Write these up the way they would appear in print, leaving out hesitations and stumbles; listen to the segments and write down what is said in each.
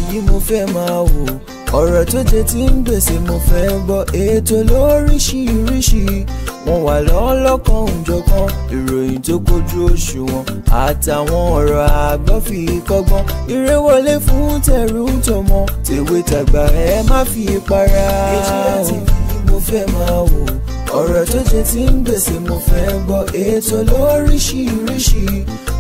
yìí mo fẹ́ máa wò, ọ̀rọ̀ tó jẹ tí ń gbèsè mo fẹ́ gbọ́, ètò lóríṣiríṣi wọ́n wà lọ́lọ́kan òjọ̀kan, ìròyìn tó kojú òṣùwọ̀n àtàwọn ọ̀rọ̀ àgbọ́ fi kọ́gbọ́n, eré wọlé fún tẹ̀rù tọmọ tèwe tàgbà ẹ má fi para. HBR TV mo fẹ́ máa wò, ọ̀rọ̀ tó jẹ tí ń gbèsè mo fẹ́ gbọ́, ètò lóríṣiríṣi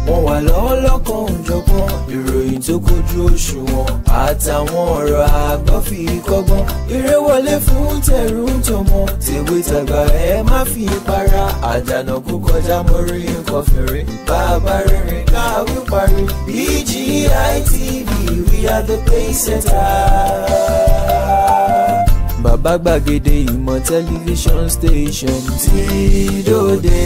wọ́n wà lọ́lọ́kan òjọ̀kan, ìròyìn tó kojú òṣùwọ̀n àtàwọn ọ̀rọ̀ àgbọ́ fi kọ́gbọ́n, eré wọlé fún tẹ̀rù tọmọ tèwe tàgbà ẹ má fi para. Àjànàkú kọjá mo rí nǹkan fèrè, bàbá rìnrìn káwí parí. BGI TV, we are the pace setter. Bàbá gbàgede ìmọ̀ tẹlifíṣọ̀n station tí dòde.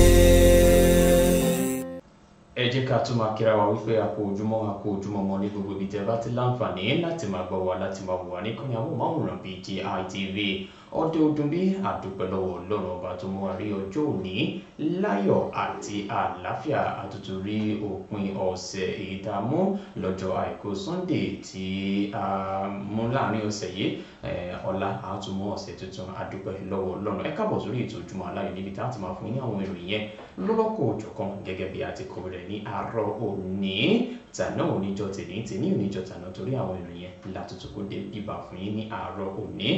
Ẹ jẹ́ ká tún máa kíra wa wípé a kú ojúmọ́ mọ́ ní gbogbo ibi tẹ́ bá ti láǹfààní láti máa gbọ́ wa láti máa wò wá ní kọ́ni amóhùnmáwòrán BGI TV. Ọdún bí àdúpẹ́ lọ́wọ́ Ọlọ́run ọba tó mú wa rí ọjọ́ òní láyọ̀ àti àlàáfíà, àtútù rí òpin ọ̀sẹ̀ èyí tá a mú lọ́jọ́ àìkú Sunday tí a mú láàrin ọ̀sẹ̀ yìí, ọ̀la àtúmọ̀ ọ̀sẹ̀ tuntun. Àdúpẹ́ lọ́wọ́ Ọlọ́run. Ẹ káàbọ̀ sórí ètò Ojúmọ́ Aláyọ̀ níbi tá a ti máa fún yín àwọn ìròyìn yẹn lọ́lọ́kọ̀ òjọ̀kan gẹ́gẹ́ bí a ti kọ rẹ̀ ní àárọ̀ òní. Tàná oníjọ́ tèní oníjọ́ tàná, torí àwọn ìròyìn yẹn látútù kó dé bíbà fún yín ní àárọ̀ òní.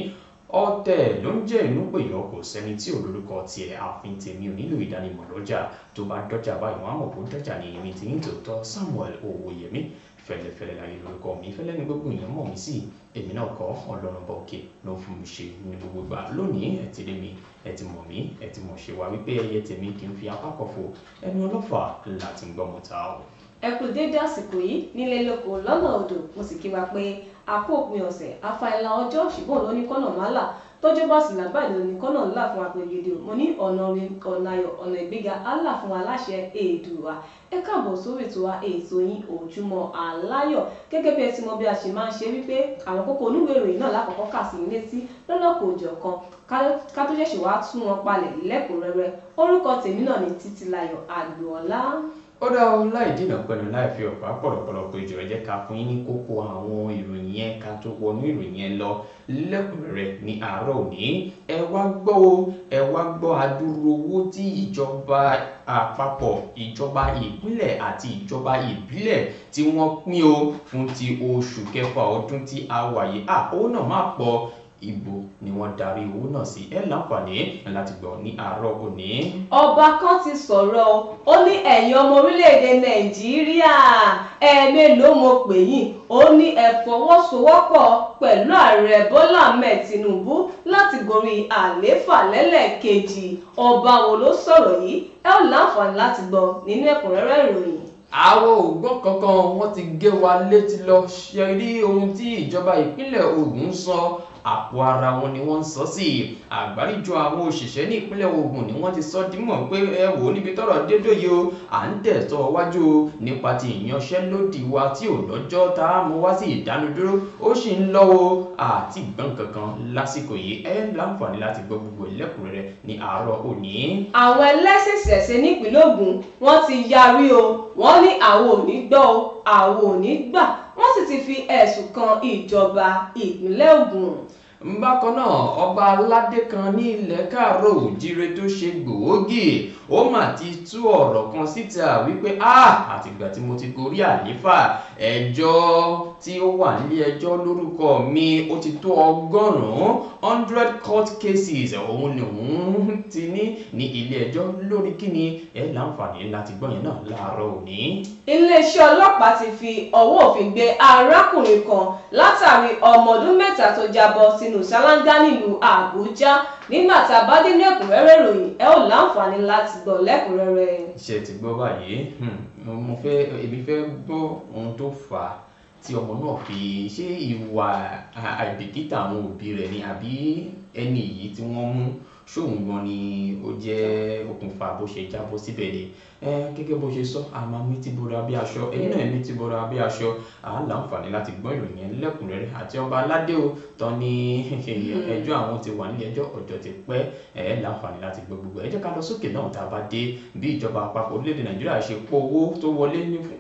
Ọ̀tẹ̀ ló ń jẹ́ inú pè yọ, kò sẹ́ni tí olórúkọ tiẹ̀, àfin tèmi ò nílò ìdánimọ̀ lọ́jà, tó bá dọ́jà báyìí wọ́n á mọ̀ kó dọ́jà ní èmi tí ń tòótọ́ Samuel Owóyẹmí fẹ́lẹ́fẹ́lẹ́ láyé lórúkọ mi, fẹ́lẹ́ ní gbogbo èèyàn mọ̀ mí sí, èmi náà kọ́ Ọlọ́run bá òkè ló ń fún mi ṣe ní gbogbo ìgbà. Lónìí ẹ ti rí mi, ẹ ti mọ̀ mí, ẹ ti mọ̀ ṣe wá wípé ẹyẹ tèmi kì í fi apá kọ̀fò, ẹnu ọlọ́fà láti gbọ́ mọ́ta o. Ẹ kú dédé àsìkò yìí nílé lóko lọ́nà odò, mo sì kí wa pé a kú òpin ọ̀sẹ̀ afáìlà ọjọ́ ṣùgbọ́n ló ní kọ́nà má là, tọ́jọ́ bá sì làbáyé ló ní kọ́nà ńlá fún apẹ̀gẹ́dẹ o. Mo ní ọ̀nà orin, ọ̀nà ayọ̀, ọ̀nà ìgbéga Allah fún aláṣẹ Èdùà. Ẹ káàbọ̀ sórí ètò wa, ètò yín Ojúmọ́ Aláyọ̀. Gẹ́gẹ́ bí ẹ ti mọ̀ bí a ṣe máa ń ṣe wípé àwọn kókó oníwèé ìròyìn náà lákọ̀ọ́kọ́ kà sí ilé tí lọ́lọ́kọ̀ òjọ̀kan ká tó ṣẹ̀ṣẹ̀ wá tún wọn palẹ̀ lẹ́kùnrẹ́rẹ́. Orúkọ tèmi náà ni Títílayọ̀ Àgbọ̀ọ́lá. Ó dá o, láì dínà pẹ̀lú láì fi ọ̀pá pọ̀lọ̀pọ̀lọ̀ ìjọ ẹ jẹ́ ká fún yín ní kókó àwọn ìròyìn yẹn ká tó wọnú ìròyìn yẹn lọ lẹ́kùnrẹ́rẹ́ ní àárọ̀ òní. Ẹ wá gbọ́ adúrú owó tí ìjọba àpapọ̀, ìjọba ìpínlẹ̀ àti ìjọba ìbílẹ̀ tí wọ́n pín o fún ti oṣù kẹfà ọdún tí a wà yìí. Owó náà má pọ̀, ibo ni wọ́n darí owó náà sí, ẹ láǹfààní láti gbọ́ ní àárọ̀ òní. Ọba kan ti sọ̀rọ̀ ó ní ẹ̀yin ọmọ orílẹ̀-èdè Nàìjíríà, ẹ̀ẹ̀mélòó mo pè yín, ó ní ẹ fọwọ́sowọ́pọ̀ pẹ̀lú ààrẹ Bọ́lá Ahmed Tinubu láti gorí àlééfà lẹ́lẹ́kejì. Ọba wo ló sọ̀rọ̀ yìí? Ẹ ó láǹfààní láti gbọ́ nínú ẹ̀kúnrẹ́rẹ́ ìròyìn. Àwọn ògbọ́n kankan wọ́n ti gé wa létí lọ, ṣe rí ohun tí ìjọba ìpínlẹ̀ Ògùn sọ, àpò ara wọn ni wọ́n ń sọ sí. Àgbáríjọ àwọn òṣìṣẹ́ ní ìpínlẹ̀ Ògùn ni wọ́n ti sọ dímọ̀ pé ẹ wò níbi tọ́rọ̀ dédò yìí o, à ń tẹ̀sọ́ wájú nípa ti ìyanṣẹ́lódì wa tí ò lọ́jọ́ tá a mú wá sí ìdánudúró, ó sì ń lọ o, àti ìgbọ́n kankan lásìkò yìí. Ẹ láǹfààní láti gbọ́ gbogbo ẹlẹ́kùnrẹ́rẹ́ ní àárọ̀ òní. Àwọn ẹlẹ́sìn ṣẹ̀ṣẹ̀ nípìnlẹ̀ Ògùn wọ́n ti yarí o, wọ́n ní àwọn ò ní gbọ́ o, àwọn ò ní gbà, wọ́n sì ti fi ẹ̀sùn kan ìjọba ìpínlẹ̀ Ògùn. Bákan náà, ọba aládé kan ní ilẹ̀ Káàárọ̀ Oòjíire tó ṣe gbòógì, ó mà ti tú ọ̀rọ̀ kan síta wípé àtìgbà tí mo ti gorí àlééfà, ẹjọ́ tí ó wà nílé ẹjọ́ lórúkọ mi ó ti tó 100 court cases òun ni òun ti ní ilé ẹjọ́ lórí kíni. Ẹ láǹfààní láti gbọ́ yẹn náà láàárọ̀ òní. Iléeṣẹ́ ọlọ́pàá ti fi ọwọ́ òfin gbé arákùnrin kan látàrí ọmọ ọdún 3 tó jábọ́ sínú ṣáláńgá nílùú Àbújá. Nígbà tá a bá dé ní ẹ̀kúnrẹ́rẹ́ ìròyìn, ẹ ó láǹfààní láti gbọ́ lẹ́kùnrẹ́rẹ́. Ṣé ti gbọ́ báyìí? Èmi fẹ́ gbọ́ ohun tó fà á tí ọmọ náà fi ṣe ìwà àìbìkítà àwọn òbí rẹ̀ ni, àbí ẹni yìí tí wọ́n mú ṣóun gan ni ó jẹ́ okùnfà bó ṣe jábọ́ síbẹ̀ ni. Gẹ́gẹ́ bó ṣe sọ, a máa mí tí bora bí aṣọ, ẹ̀yin náà mí tí bora bí aṣọ. À ń láǹfààní láti gbọ́ ìròyìn yẹn lẹ́kùnrẹ́rẹ́. Àti ọba aládé o tán ní ẹjọ́ àwọn ti wà nílé ẹjọ́ ọjọ́ ti pẹ́. Láǹfààní láti gbọ́ gbogbo. Ẹ jẹ́ ká lọ sókè náà tá a bá dé bí ìjọba àpapọ̀ orílẹ̀-èdè Nàìjíríà ṣe pọ̀ owó tó wọlé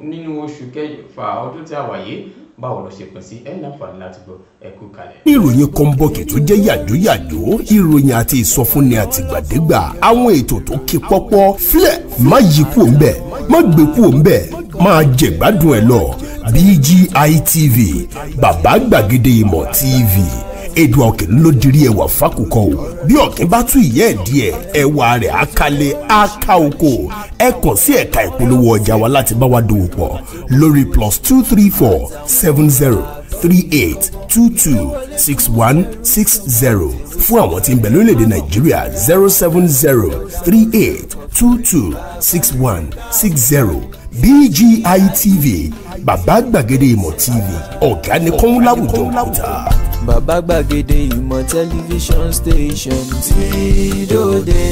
nínú oṣù kẹfà ọdún tí a wà yìí báwo ló ṣe pín sí ẹ láǹfààní láti gbọ́ ẹ kú kalẹ̀. ìròyìn kọ́ńbọ̀kì tó jẹ́ yàjóyàjó ìròyìn àti ìsọfúnni àtìgbàdégbà àwọn ètò tó ké pọ́pọ́ filẹ̀ má yí kúò ń bẹ̀ má gbé kúò ń bẹ̀ máa jẹ̀gbádùn ẹ̀ lọ BGI TV bàbá gbàgede ìmọ̀ TV èdè ọ̀kìn ló dirí ẹwà fákòkò o bí ọ̀kìn bá tún ìyẹ́ ẹ̀ díẹ̀ ẹwà rẹ̀ àkàlẹ̀ àkà oko ẹ kàn sí ẹ̀ka ìpolówó ọjà wa láti bá wa dòwò pọ̀ lórí +234 70 38 22 61 60 fún àwọn tí ń bẹ lórílẹ̀‐èdè Nàìjíríà 070 38 22 61 60 BGI TV bàbá gbàgede ìmọ̀ TV ọ̀gá ni kọ́ń láwùjọ òkúta. bàbá gbàgede ìmọ̀ tẹlifíṣọ̀n station tí dòde.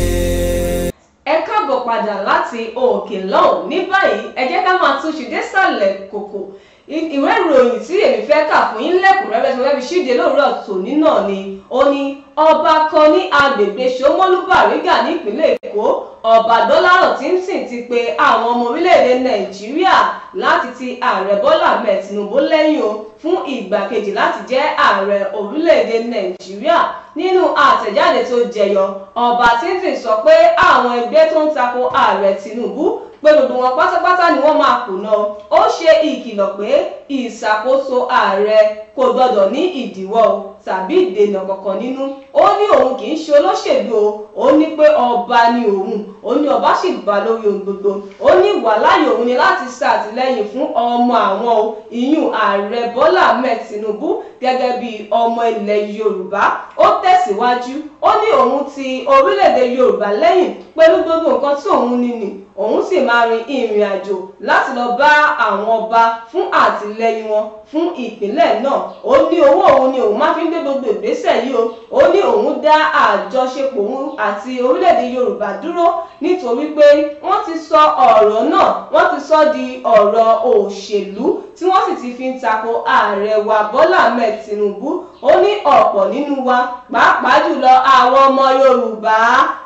ẹ káàbọ̀ padà láti òkè lọ́hùn ní báyìí ẹ jẹ́ ká máa túnṣe désàlẹ̀ kòkò ìwé ìròyìn tí èmi fẹ́ kà fún yín lẹ́kùnrẹ́rẹ́ tí wọ́n fi ṣíde lóòrọ̀ tòní náà ni ó ní ọba kan ní agbègbè Ṣómólú Bàrígà nípínlẹ̀ Èkó ọba Dọ́lárọ̀ Tíntìn ti pe àwọn ọmọ orílẹ̀-èdè Nàìjíríà láti ti ààrẹ Bọ́lá Ahmed Tinubu lẹ́yìn o fún ìgbà kejì láti jẹ́ ààrẹ orílẹ̀-èdè Nàìjíríà nínú àtẹ̀jáde tó jẹyọ ọba Tíntìn sọ pé àwọn ẹgbẹ́ tó ń tako ààrẹ Tinubu pé gbogbo wọn pátápátá ni wọ́n máa kùnà ó ṣe ìkìlọ̀ pé ìṣàkóso ààrẹ kò gbọdọ̀ ní ìdíwọ́ tàbí ìdènà kankan nínú ó ní òun kì í ṣe olóṣèlú ó ní pé ọba ni òun ó ní ọba sì bá lórí ohun gbogbo ó ní wàláyé òun ni láti ṣàtìlẹ́yìn fún ọmọ àwọn ìyún ààrẹ Bọ́lá Ahmed Tinubu gẹ́gẹ́ bí ọmọ ilẹ̀ Yorùbá ó tẹ̀síwájú ó ní òun ti orílẹ̀-èdè Yorùbá lẹ́yìn pẹ̀lú gbogbo nǹkan tí òun ní òun sì máa rin ìrìn àjò láti lọ bá àwọn ọba fún àtìlẹ́yìn wọn fún ìpínlẹ̀ náà ó ní owó òun ni òun máa fi ń gbé gbogbo ìgbésẹ̀ yìí ó ní òun dá àjọṣepọ̀ òun àti orílẹ̀-èdè Yorùbá dúró nítorí pé wọ́n ti sọ ọ̀rọ̀ náà wọ́n ti sọ di ọ̀rọ̀ òṣèlú tí wọ́n sì ti fi ń tako ààrẹ wa Bọ́lá Ahmed Tinubu ó ní ọ̀pọ̀ nínú wa pàápàá jùlọ àwọn ọmọ Yorùbá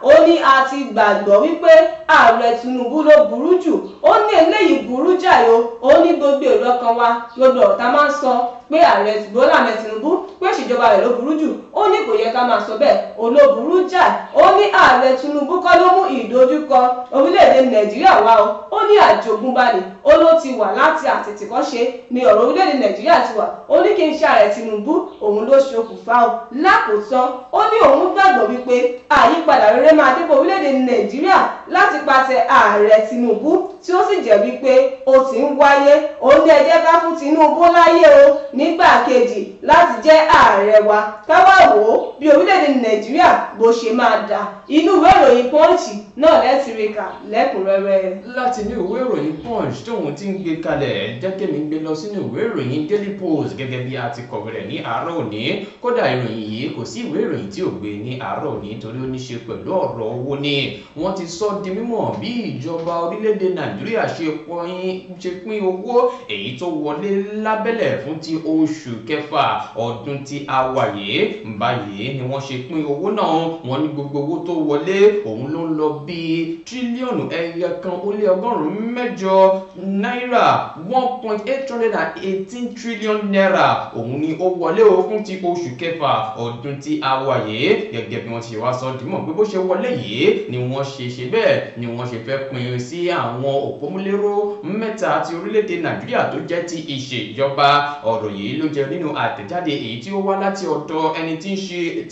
ó ní a ti gbàgbọ́ wípé ààrẹ Tinubu ló burú jù ó ní eléyìí burú jáì ó ní gbogbo èrò ọkàn wa gbogbo ọ̀tá máa ń sọ pé ààrẹ Bọ́lá Ahmed Tinubu pé ìṣèjọba rẹ̀ ló burú jù ó ní kò yẹ ká máa sọ bẹ́ẹ̀ olóburú jáì ó ní ààrẹ Tinubu kọ́ ló mú ìdojúkọ orílẹ̀-èdè Nàìjíríà wá ó ní àjogúnbá ni ó ló ti wà láti àtètèkọ́ṣe ni ọ̀rọ̀ orílẹ̀-èdè Nàìjíríà ti wà ó ní kí n ṣe ààrẹ Tinubu òun ló ṣokùnfà lákòótán ó ní òun gbàgbọ́ wípé àyípadà rere máa dé bá orílẹ̀-èdè Nàìjíríà láti pàṣẹ ààrẹ Tinubu tí ó sì jẹ́ wípé ó ti ń wáyé ó ní ẹ jẹ́ ká fún Tinubu láyé o nígbà kejì láti jẹ́ ààrẹ wa káwá wò ó bí orílẹ̀-èdè Nàìjíríà bó ṣe máa dà inú ìwé ìròyìn Punch náà lẹ́tìrìkà lẹ́kùnrẹ́rẹ́. láti ní ìwé ìròyìn Punch tóun ti ń gbé kalẹ̀ jẹ́ kémi gbé lọ sínú ìwé ìròyìn Daily Post gẹ́gẹ́ bí a ti kọ̀wé rẹ̀ ní àárọ̀ òní kódà ìròyìn yìí kò sí ìwé ìròyìn tí ò gbé ní àárọ̀ òní torí ó ní ṣe pẹ̀lú ọ̀rọ̀ owó ni wọ́n ti sọ di mímọ̀ bí ìjọba orílẹ̀-èdè Nàìjíríà ṣe pín owó èyí tó wọlé lábẹ́lẹ̀ fún ti oṣù kẹfà ọdún tí a wà yìí báyìí ni wọ́n ṣe pín owó náà wọ́n ní gbogbo owó tó wọlé òun ló ń lọ bíi tírílíọ̀nù ẹyọ kan ó lé ọgọ́rùn-ún mẹ́jọ náírà 1.818 trillion naira òun ni ó wọlé o fún ti oṣù kẹfà ọdún tí a wà yìí gẹ́gẹ́ bí wọ́n ṣe wá sọ dìmọ̀ pé bó ṣe wọlé yìí ni wọ́n ṣe bẹ́ẹ̀ ni wọ́n ṣe fẹ́ pín sí àwọn òpómúléró mẹ́ta ti orílẹ̀-èdè Nàìjíríà tó jẹ́ ti ìṣèjọba ọ̀rọ̀ yìí ló jẹ́ nínú àtẹ̀jáde èyí tí ó wá láti ọ̀dọ̀ ẹni tí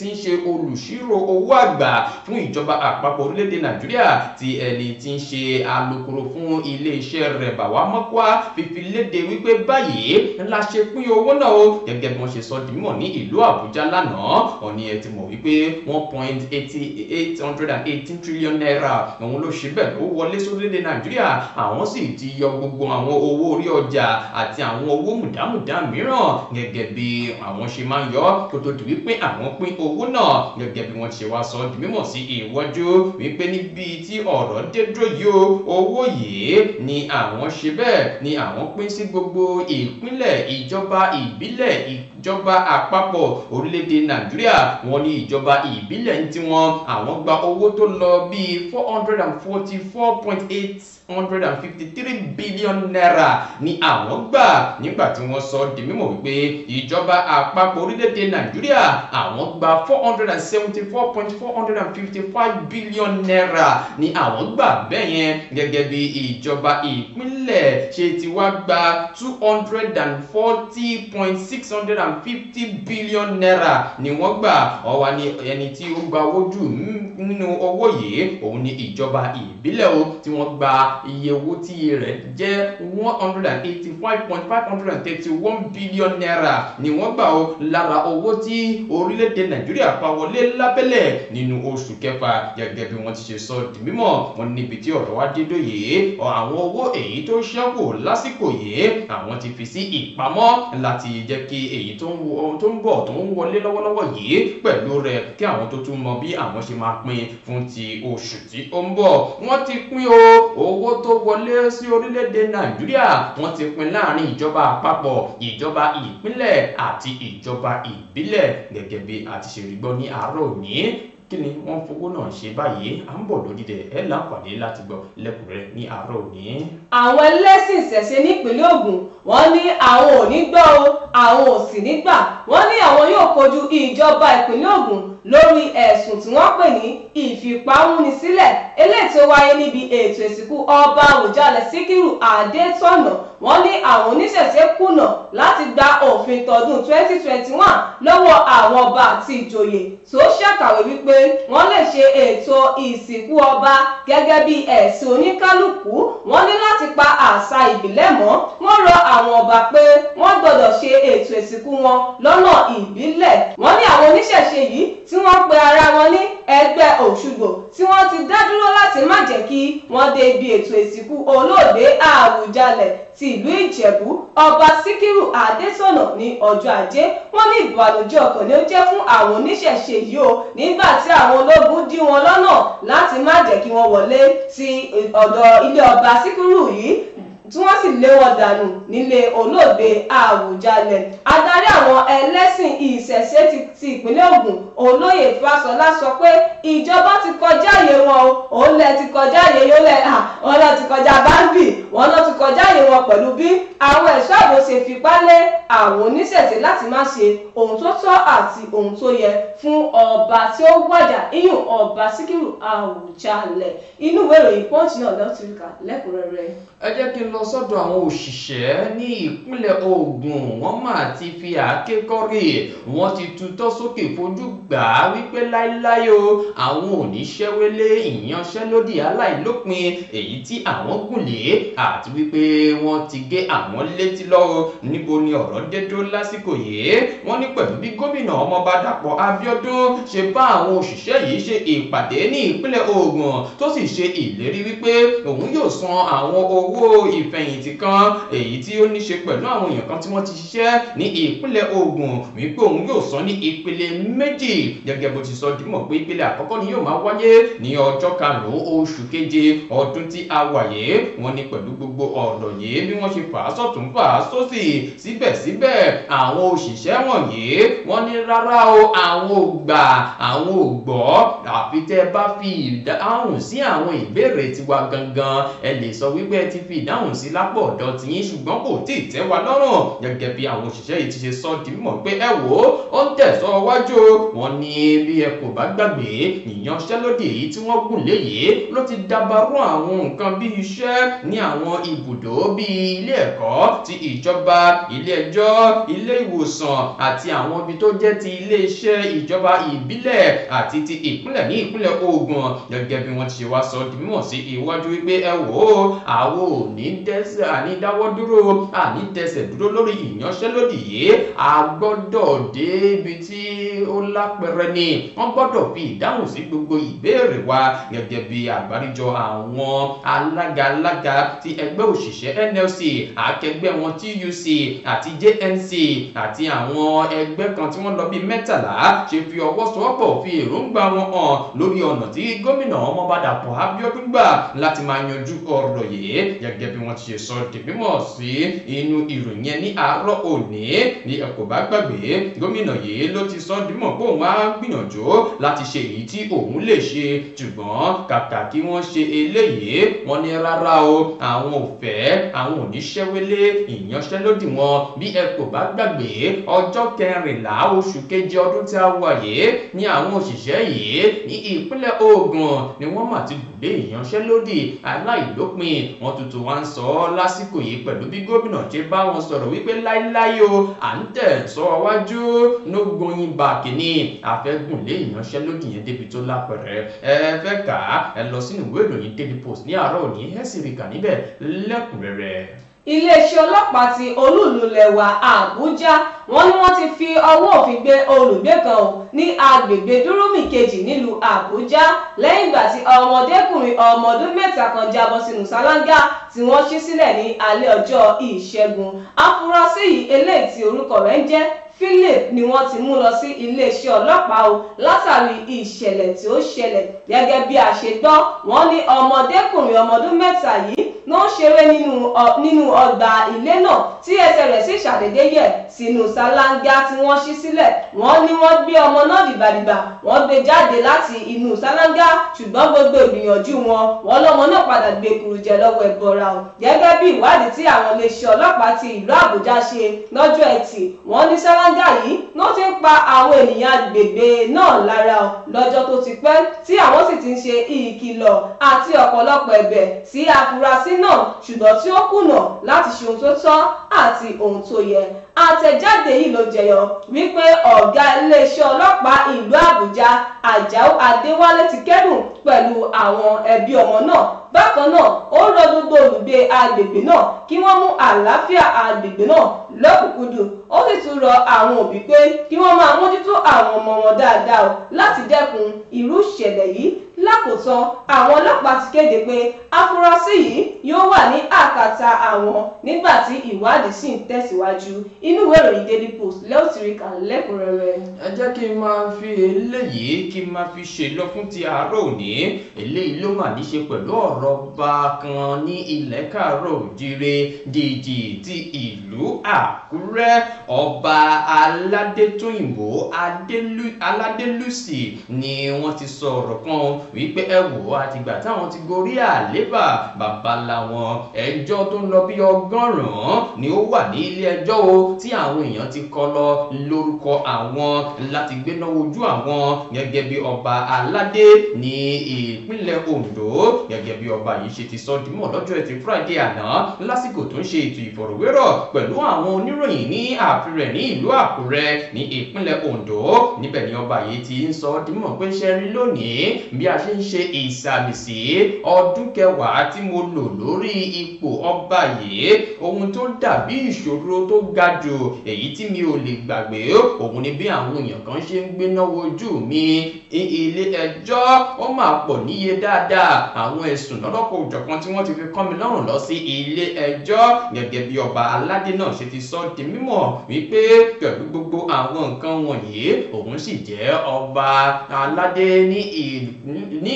ń ṣe olùṣírò owó àgbà fún ìjọba àpapọ̀ orílẹ̀-èdè Nàìjíríà ti ẹni tí ń ṣe alukoro fún ilé-iṣẹ́ rẹ̀ Bàwá Mọ́kwá fífi léde wípé báyìí la ṣe pín owó náà o gẹ́gẹ́ bí wọ́n ṣe sọ dìímọ̀ ní ìlú Àbújá lánàá ọ̀ní ẹ ti mọ̀ wípé 1.818 trillion naira òun ló ṣe bẹ́ẹ̀ ló wọlé sórílẹ̀-èdè Nàìjíríà àwọn sì ti yọ gbogbo àwọn owó orí ọjà àti àwọn owó mùdámùdá mìíràn gẹ́gẹ́ bí àwọn ṣe máa ń yọ kó tó di wípé àwọn pín owó náà gẹ́gẹ́ bí wọ́n ṣe wá sọ di mímọ̀ sí ìwọ́jú wípé níbi tí ọ̀rọ̀ dé dúró yìí owó yìí ni àwọn ṣe bẹ́ẹ̀ ni àwọn pín sí gbogbo ìpínlẹ̀ ìjọba ìbílẹ̀ ìjọba àpapọ̀ orílẹ̀-èdè Nàìjíríà wọ́n ní ìjọba ìbílẹ̀ ń tiwọn àwọn gba owó tó lọ bíi 444.8 653 billion naira ni àwọn gbà nígbà tí wọ́n sọ di mímọ̀ wípé ìjọba àpapọ̀ orílẹ̀-èdè Nàìjíríà àwọn gba 474.455 billion naira ni àwọn gbà bẹ́yẹn gẹ́gẹ́ bí ìjọba ìpínlẹ̀ ṣe ti wá gba 240.650 billion naira ni wọ́n gbà. Ọ̀wá ni ẹni tí ó gba owó jù nínú owó yìí òun ni ìjọba ìbílẹ̀ o tí wọ́n gba iye owó tí rẹ̀ jẹ́ 185.531 billion naira ni wọ́n gbà o lára owó tí orílẹ̀-èdè Nàìjíríà pa wọlé lábẹ́lẹ̀ nínú oṣù kẹfà gẹ́gẹ́ bí wọ́n ti ṣe sọ di mímọ̀. Wọ́n níbi tí ọ̀rọ̀ wá dé dóye àwọn owó èyí tó ṣẹ́kù lásìkò yìí àwọn ti fi sí ìpamọ́ láti jẹ́ kí èyí tó ń bọ̀ tó ń wọlé lọ́wọ́lọ́wọ́ yìí pẹ̀lú rẹ̀ kí àwọn tó tún mọ bí àwọn ṣe máa pín fún ti oṣù tí ó ń bọ̀. Wọ́n ti pín owó tó wọlé sí orílẹ̀-èdè Nàìjíríà wọ́n ti pín láàrin ìjọba àpapọ̀, ìjọba ìpínlẹ̀ àti ìjọba ìbílẹ̀ gẹ́gẹ́ bí a ti ṣe rí gbọ́ ní àárọ̀ òní. Kí ni wọ́n fowó náà ṣe báyìí? À ń bọ̀ lórí rẹ̀ ẹ̀ láǹfààní láti gbọ́ lẹ́kùnrẹ́rẹ́ ní àárọ̀ òní. Àwọn ẹlẹ́sìn ìṣẹ̀ṣe nípínlẹ̀ Ògùn wọ́n ní àwọn ò ní gbọ́ o àwọn ò sì ní gbà. Wọ́n ní àwọn yóò kojú ìjọba ìpínlẹ̀ Ògùn lórí ẹ̀sùn tí wọ́n pè ní ìfipámúnisílẹ̀ eléyìí tó wáyé níbi ètò ìsìnkú ọba Àwùjalẹ̀ Síkírù Adétọ̀nà. Wọ́n ní àwọn oníṣẹ̀ṣe kùnà láti gba òfin tọdún 2021 lọ́wọ́ àwọn ọba àti ìjòyè tó ṣàkàwé wípé wọ́n lè ṣe ètò ìsìnkú ọba gẹ́gẹ́ bí ẹ̀sìn oníkálukú. Wọ́n ní láti pa àṣà ìbílẹ̀ mọ́. Wọ́n rọ àwọn ọba pé wọ́n gbọ́dọ̀ ṣe ètò ìsìnkú wọn lọ́nà ìbílẹ̀. Wọ́n ní àwọn oníṣẹ̀ṣe yìí tí wọ́n pe ara wọn ní ẹgbẹ́ Òṣùgbò tí wọ́n ti dá dúró láti má jẹ́ kí wọ́n dé ibi ètò ìsìnkú olóògbé Àwùjalẹ̀ ti ìlú Ìjẹ̀bú ọba Síkírù Adétọ̀nà ní ọjọ́ Ajé. Wọ́n ní ìbànújẹ́ ọkàn ni ó jẹ́ fún àwọn oníṣẹ̀ṣe yìí o nígbà tí àwọn ológun dí wọn lọ́nà láti má jẹ́ kí wọ́n wọlé sí ọ̀dọ̀ ilé ọba Síkírù yìí tí wọ́n sì lé wọn dànù nílé olóògbé Àwùjalẹ̀. Adarí àwọn ẹlẹ́sìn ìṣẹ̀ṣe ti ìpínlẹ̀ Ògùn Olóyè Fásọlá sọ pé ìjọba ti kọjá àyè wọn o òun lẹ ti kọjá àyè yóò lẹ wọn lọ ti kọjá báńbì wọn lọ ti kọjá àyè wọn pẹ̀lú bí àwọn ẹ̀ṣọ́ ààbò ṣe fipá lé àwọn oníṣẹ̀ṣe láti má ṣe ohun tó tọ́ àti ohun tó yẹ fún ọba tí ó wàjà iyùn ọba Síkírù Àwùjalẹ̀. Inú ìwé ìròyìn Punch náà lọ́tùrìkà lẹ́kùnrẹ́rẹ́. Ẹ jẹ́ kí n lọ sọ́dọ̀ àwọn òṣìṣẹ́ ní ìpínlẹ̀ Ògùn. Wọ́n máa ti fi àáké kọ́rí wọ́n ti tutọ́ sókè fojú gbà á wípé láíláí o àwọn ò ní ṣẹ́wélé ìyanṣẹ́lódì aláìlópin èyí tí àwọn gùn lé àti wípé wọ́n ti gé àwọn létí lọ́wọ́. Níbo ni ọ̀rọ̀ dé dúró lásìkò yìí? Wọ́n ní pẹ̀lú bí gómìnà Ọmọọba Dàpọ̀ Abíọ́dún ṣe bá àwọn òṣìṣẹ́ yìí ṣe ìpàdé ní ìpínlẹ̀ Ògùn tó sì ṣe ìlérí wípé òun yóò san àwọn owó ìfẹ̀yìntì kan èyí tí ó ní ṣe pẹ̀lú àwọn èèyàn kan tí wọ́n ti ṣiṣẹ́ ní ìpínlẹ̀ Ògùn wípé òun yóò san ní ìpele méjì gẹ́gẹ́ bó ti sọ dímọ̀ pé ìpele àkọ́kọ́ ni yóò máa wáyé ní ọjọ́ 5 oṣù keje ọdún tí a wà yìí. Wọ́n ní pẹ̀lú gbogbo ọ̀rọ̀ yìí bí wọ́n ṣe fà á sọ̀tún fà á sósì síbẹ̀síbẹ̀ àwọn òṣìṣẹ́ wọ̀nyí wọ́n ní rárá o àwọn ò gbà àwọn ò gbọ́ àfi tẹ́ bá fi ìdáhùn sí àwọn ìbéèrè tiwa gangan ẹ lè sọ wípé ẹ ti fi ìdáhùn sí lápò ọ̀dọ̀ tiyín ṣùgbọ́n kò tí ì tẹ́ wa lọ́rùn gẹ́gẹ́ bí àwọn òṣìṣẹ́ yìí ti ṣe sọ di mímọ̀ pé ẹ wò ó ń tẹ̀sọ́ wájú. Wọ́n ní bí ẹ kò bá gbàgbé ìyanṣẹ́lódì èyí tí wọ́n gùn lé yìí ló ti dabarú àwọn nǹkan bí iṣẹ́ ní àwọn ibùdó bíi ilé ẹ̀kọ́ ti ìjọba, ilé ẹjọ́, ilé ìwòsàn àti àwọn ibi tó jẹ́ ti ilé iṣẹ́ ìjọba ìbílẹ̀ àti ti ìpínlẹ̀ ní ìpínlẹ̀ Ògùn gẹ́gẹ́ bí wọ́n ti ṣe wá sọ di mímọ̀ sí iwájú wípé ẹ wò ó àwọn ò ní dẹ́sẹ̀ àní dáwọ́ dúró àní dẹ́sẹ̀ dúró lórí ìyanṣẹ́lódì yìí. A gbọ́dọ̀ dé ibi tí ó lápẹẹrẹ ni wọ́n gbọ́dọ̀ fi ìdáhùn sí gbogbo ìbéèrè wa gẹ́gẹ́ bí àgbáríjọ àwọn alága ti ẹgbẹ́ òṣìṣẹ́ NLC akẹgbẹ́ wọn TUC àti JNC àti àwọn ẹgbẹ́ kan tí wọ́n lọ bí 13 ṣe fi ọwọ́ sowọ́pọ̀ fi èròǹgbà wọn hàn lórí ọ̀nà tí gómìnà Ọmọọba Dàpọ̀ Abíọ́dún gbà láti máa yanjú ọ̀rọ̀ yìí gẹ́gẹ́ bí wọ́n ti ti ṣe sọ di mímọ̀ sí inú ìròyìn yẹn ní àárọ̀ òní ní ẹ kò bá gbàgbé gómìnà yìí ló ti sọ di mímọ̀ pé òun á gbìyànjú láti ṣe èyí tí òun lè ṣe ṣùgbọ́n kàkà kí wọ́n ṣe eléyìí wọ́n ní rárá o àwọn ò fẹ́ àwọn ò ní ṣẹ́wélé ìyanṣẹ́lódì wọn bí ẹ kò bá gbàgbé ọjọ́ 14 oṣù keje ọdún tí a wà yìí ní àwọn òṣìṣẹ́ yìí ní ìpínlẹ̀ Ògùn ni wọ́n mà ti gùn lé ìyanṣẹ́lódì aláìlópin wọn tuntun wá ń sọ lásìkò yìí pẹ̀lú bí gómìnà ṣe bá wọn sọ̀rọ̀ wípé láíláí o à ń tẹ̀ sọ wájú no going back ní àfẹ́gùn lé ìyanṣẹ́lódì yẹn débi tó lápẹ̀rẹ̀ ẹ fẹ́ kà á ẹ lọ sínú ìwé ìròyìn Daily Post ní àárọ̀ òní ẹ sì rí kà níbẹ̀ lẹ́kùnrẹ́rẹ́. Iléeṣẹ́ ọlọ́pàá ti olúùlú lẹ̀wà Àbújá wọ́n ní wọ́n ti fi ọwọ́ òfin gbé olùgbé kan ní agbègbè Dúrúmì kejì nílùú Àbújá lẹ́yìn ìgbà tí ọmọdékùnrin ọmọ ọdún 3 kan jábọ́ sínú ṣáláńgá tí wọ́n ṣí sílẹ̀ ní alẹ́ ọjọ́ Ìṣẹ́gun. Afurasí yìí eléyìí tí orúkọ rẹ̀ ń jẹ́ Philip ni wọ́n ti mú lọ sí iléeṣẹ́ ọlọ́pàá látàrí ìṣẹ̀lẹ̀ tí ó ṣẹlẹ̀ gẹ́gẹ́ bí a ṣe gbọ́ wọ́n ní ọmọdékùnrin ọmọ ọdún 3 yìí ló ń ṣeré nínú ọgbà ilé náà tí ẹsẹ̀ rẹ̀ sì ṣàdédé yẹ̀ sínú ṣáláńgá tí wọ́n ṣí sílẹ̀ wọ́n ní wọ́n gbé ọmọ náà dìgbàdìgbà wọ́n gbé jáde láti inú ṣáláńgá ṣùgbọ́n gbogbo ìgbìyànjú wọn lọ́mọ náà padà gbé kùrùjẹ lọ́wọ́ ẹ̀bọra gẹ́gẹ́ bí ìwádìí tí àwọn iléeṣẹ́ ọlọ́pàá ti ìlú Àbújá ṣe lọ́jọ́ Ẹtì wọ́n ní ṣáláńgá yìí ló ti ń pa àwọn ènìyàn agbègbè náà lára lọ́jọ́ tó ti pẹ́ tí àwọn sì ti ń ṣe ìkìlọ̀ àti ọ̀pọ̀lọpọ̀ ẹ̀bẹ̀ sí afurasí náà ṣùgbọ́n tí ó kùnà láti ṣe ohun tó tọ́ àti ohun tó yẹ. Àtẹ̀jáde yìí ló jẹyọ wípé ọ̀gá iléeṣẹ́ ọlọ́pàá ìlú Àbújá Àjàó Adéwálé ti kẹ́dùn pẹ̀lú àwọn ẹbí ọmọ náà. Bákan náà ó rọ gbogbo olùgbé agbègbè náà kí wọ́n mú àlàáfíà agbègbè náà lọ́kùnkúndùn. Ó sì tún rọ àwọn òbí pé kí wọ́n máa mójútó àwọn ọmọ wọn dáadáa láti dẹ́kun irú ìṣẹ̀lẹ̀ yìí. Lákòótán àwọn ọlọ́pàá ti kéde pé afurasí yìí yóò wà ní àkàtà àwọn nígbà tí ìwádìí sì ń tẹ̀síwájú. Inú ìwé ìròyìn Daily Post lẹ́yìn tí rí kà lẹ́kùnrẹ́rẹ́. ẹ jẹ́ kí n máa fi eléyìí kí n máa fi ṣe lọ fún ti àárọ̀ òní eléyìí ló mà ní ṣe pẹ̀lú ọ̀rọ̀ ọba kan ní ilẹ̀ káàárọ̀ òjíire Dèjì ti ìlú Àkúrẹ́ ọba Aládétóyìnbó Aládélúsì ni wọ́n ti sọ ọ̀rọ̀ kan wípé ẹ wò àtìgbà táwọn ti gorí àléfà bàbá wọn ẹjọ́ tó ń lọ bí 100 ni ó wà ní ilé ẹjọ́ o tí àwọn èèyàn ti kọ lọ lórúkọ àwọn láti gbéná ojú àwọn gẹ́gẹ́ bí ọba aládé ní ìpínlẹ̀ Ondo gẹ́gẹ́ bí ọba yìí ṣe ti sọ dímọ̀ lọ́jọ́ Ẹtì Friday àná lásìkò tó ń ṣe ètò ìfọ̀rọ̀wérọ̀ pẹ̀lú àwọn oníròyìn ní ààfin rẹ̀ ní ìlú Àkúrẹ́ ní ìpínlẹ̀ Ondo níbẹ̀ ni ọba yìí ti ń sọ dímọ̀ pé ṣe rí lónìí bí a ṣe ń ṣe ìsàmìsí ọdún 10 tí mo lò lórí ipò ọba yìí ohun tó dàbí ìṣòro tó ga jù èyí tí mi ò lè gbàgbé òun ni bí àwọn èèyàn kan ṣe ń gbéná wojú mi ilé ẹjọ́ ó máa pọ̀ níye dáadáa àwọn ẹ̀sùn lọ́lọ́kọ̀ òjọ̀kan tí wọ́n ti fi kọ́ mi lọ́rùn lọ sí ilé ẹjọ́ gẹ́gẹ́ bí ọba aládé náà ṣe ti sọ di mímọ̀ wípé pẹ̀lú gbogbo àwọn nǹkan wọ̀nyí òun sì jẹ́ ọba aládé ní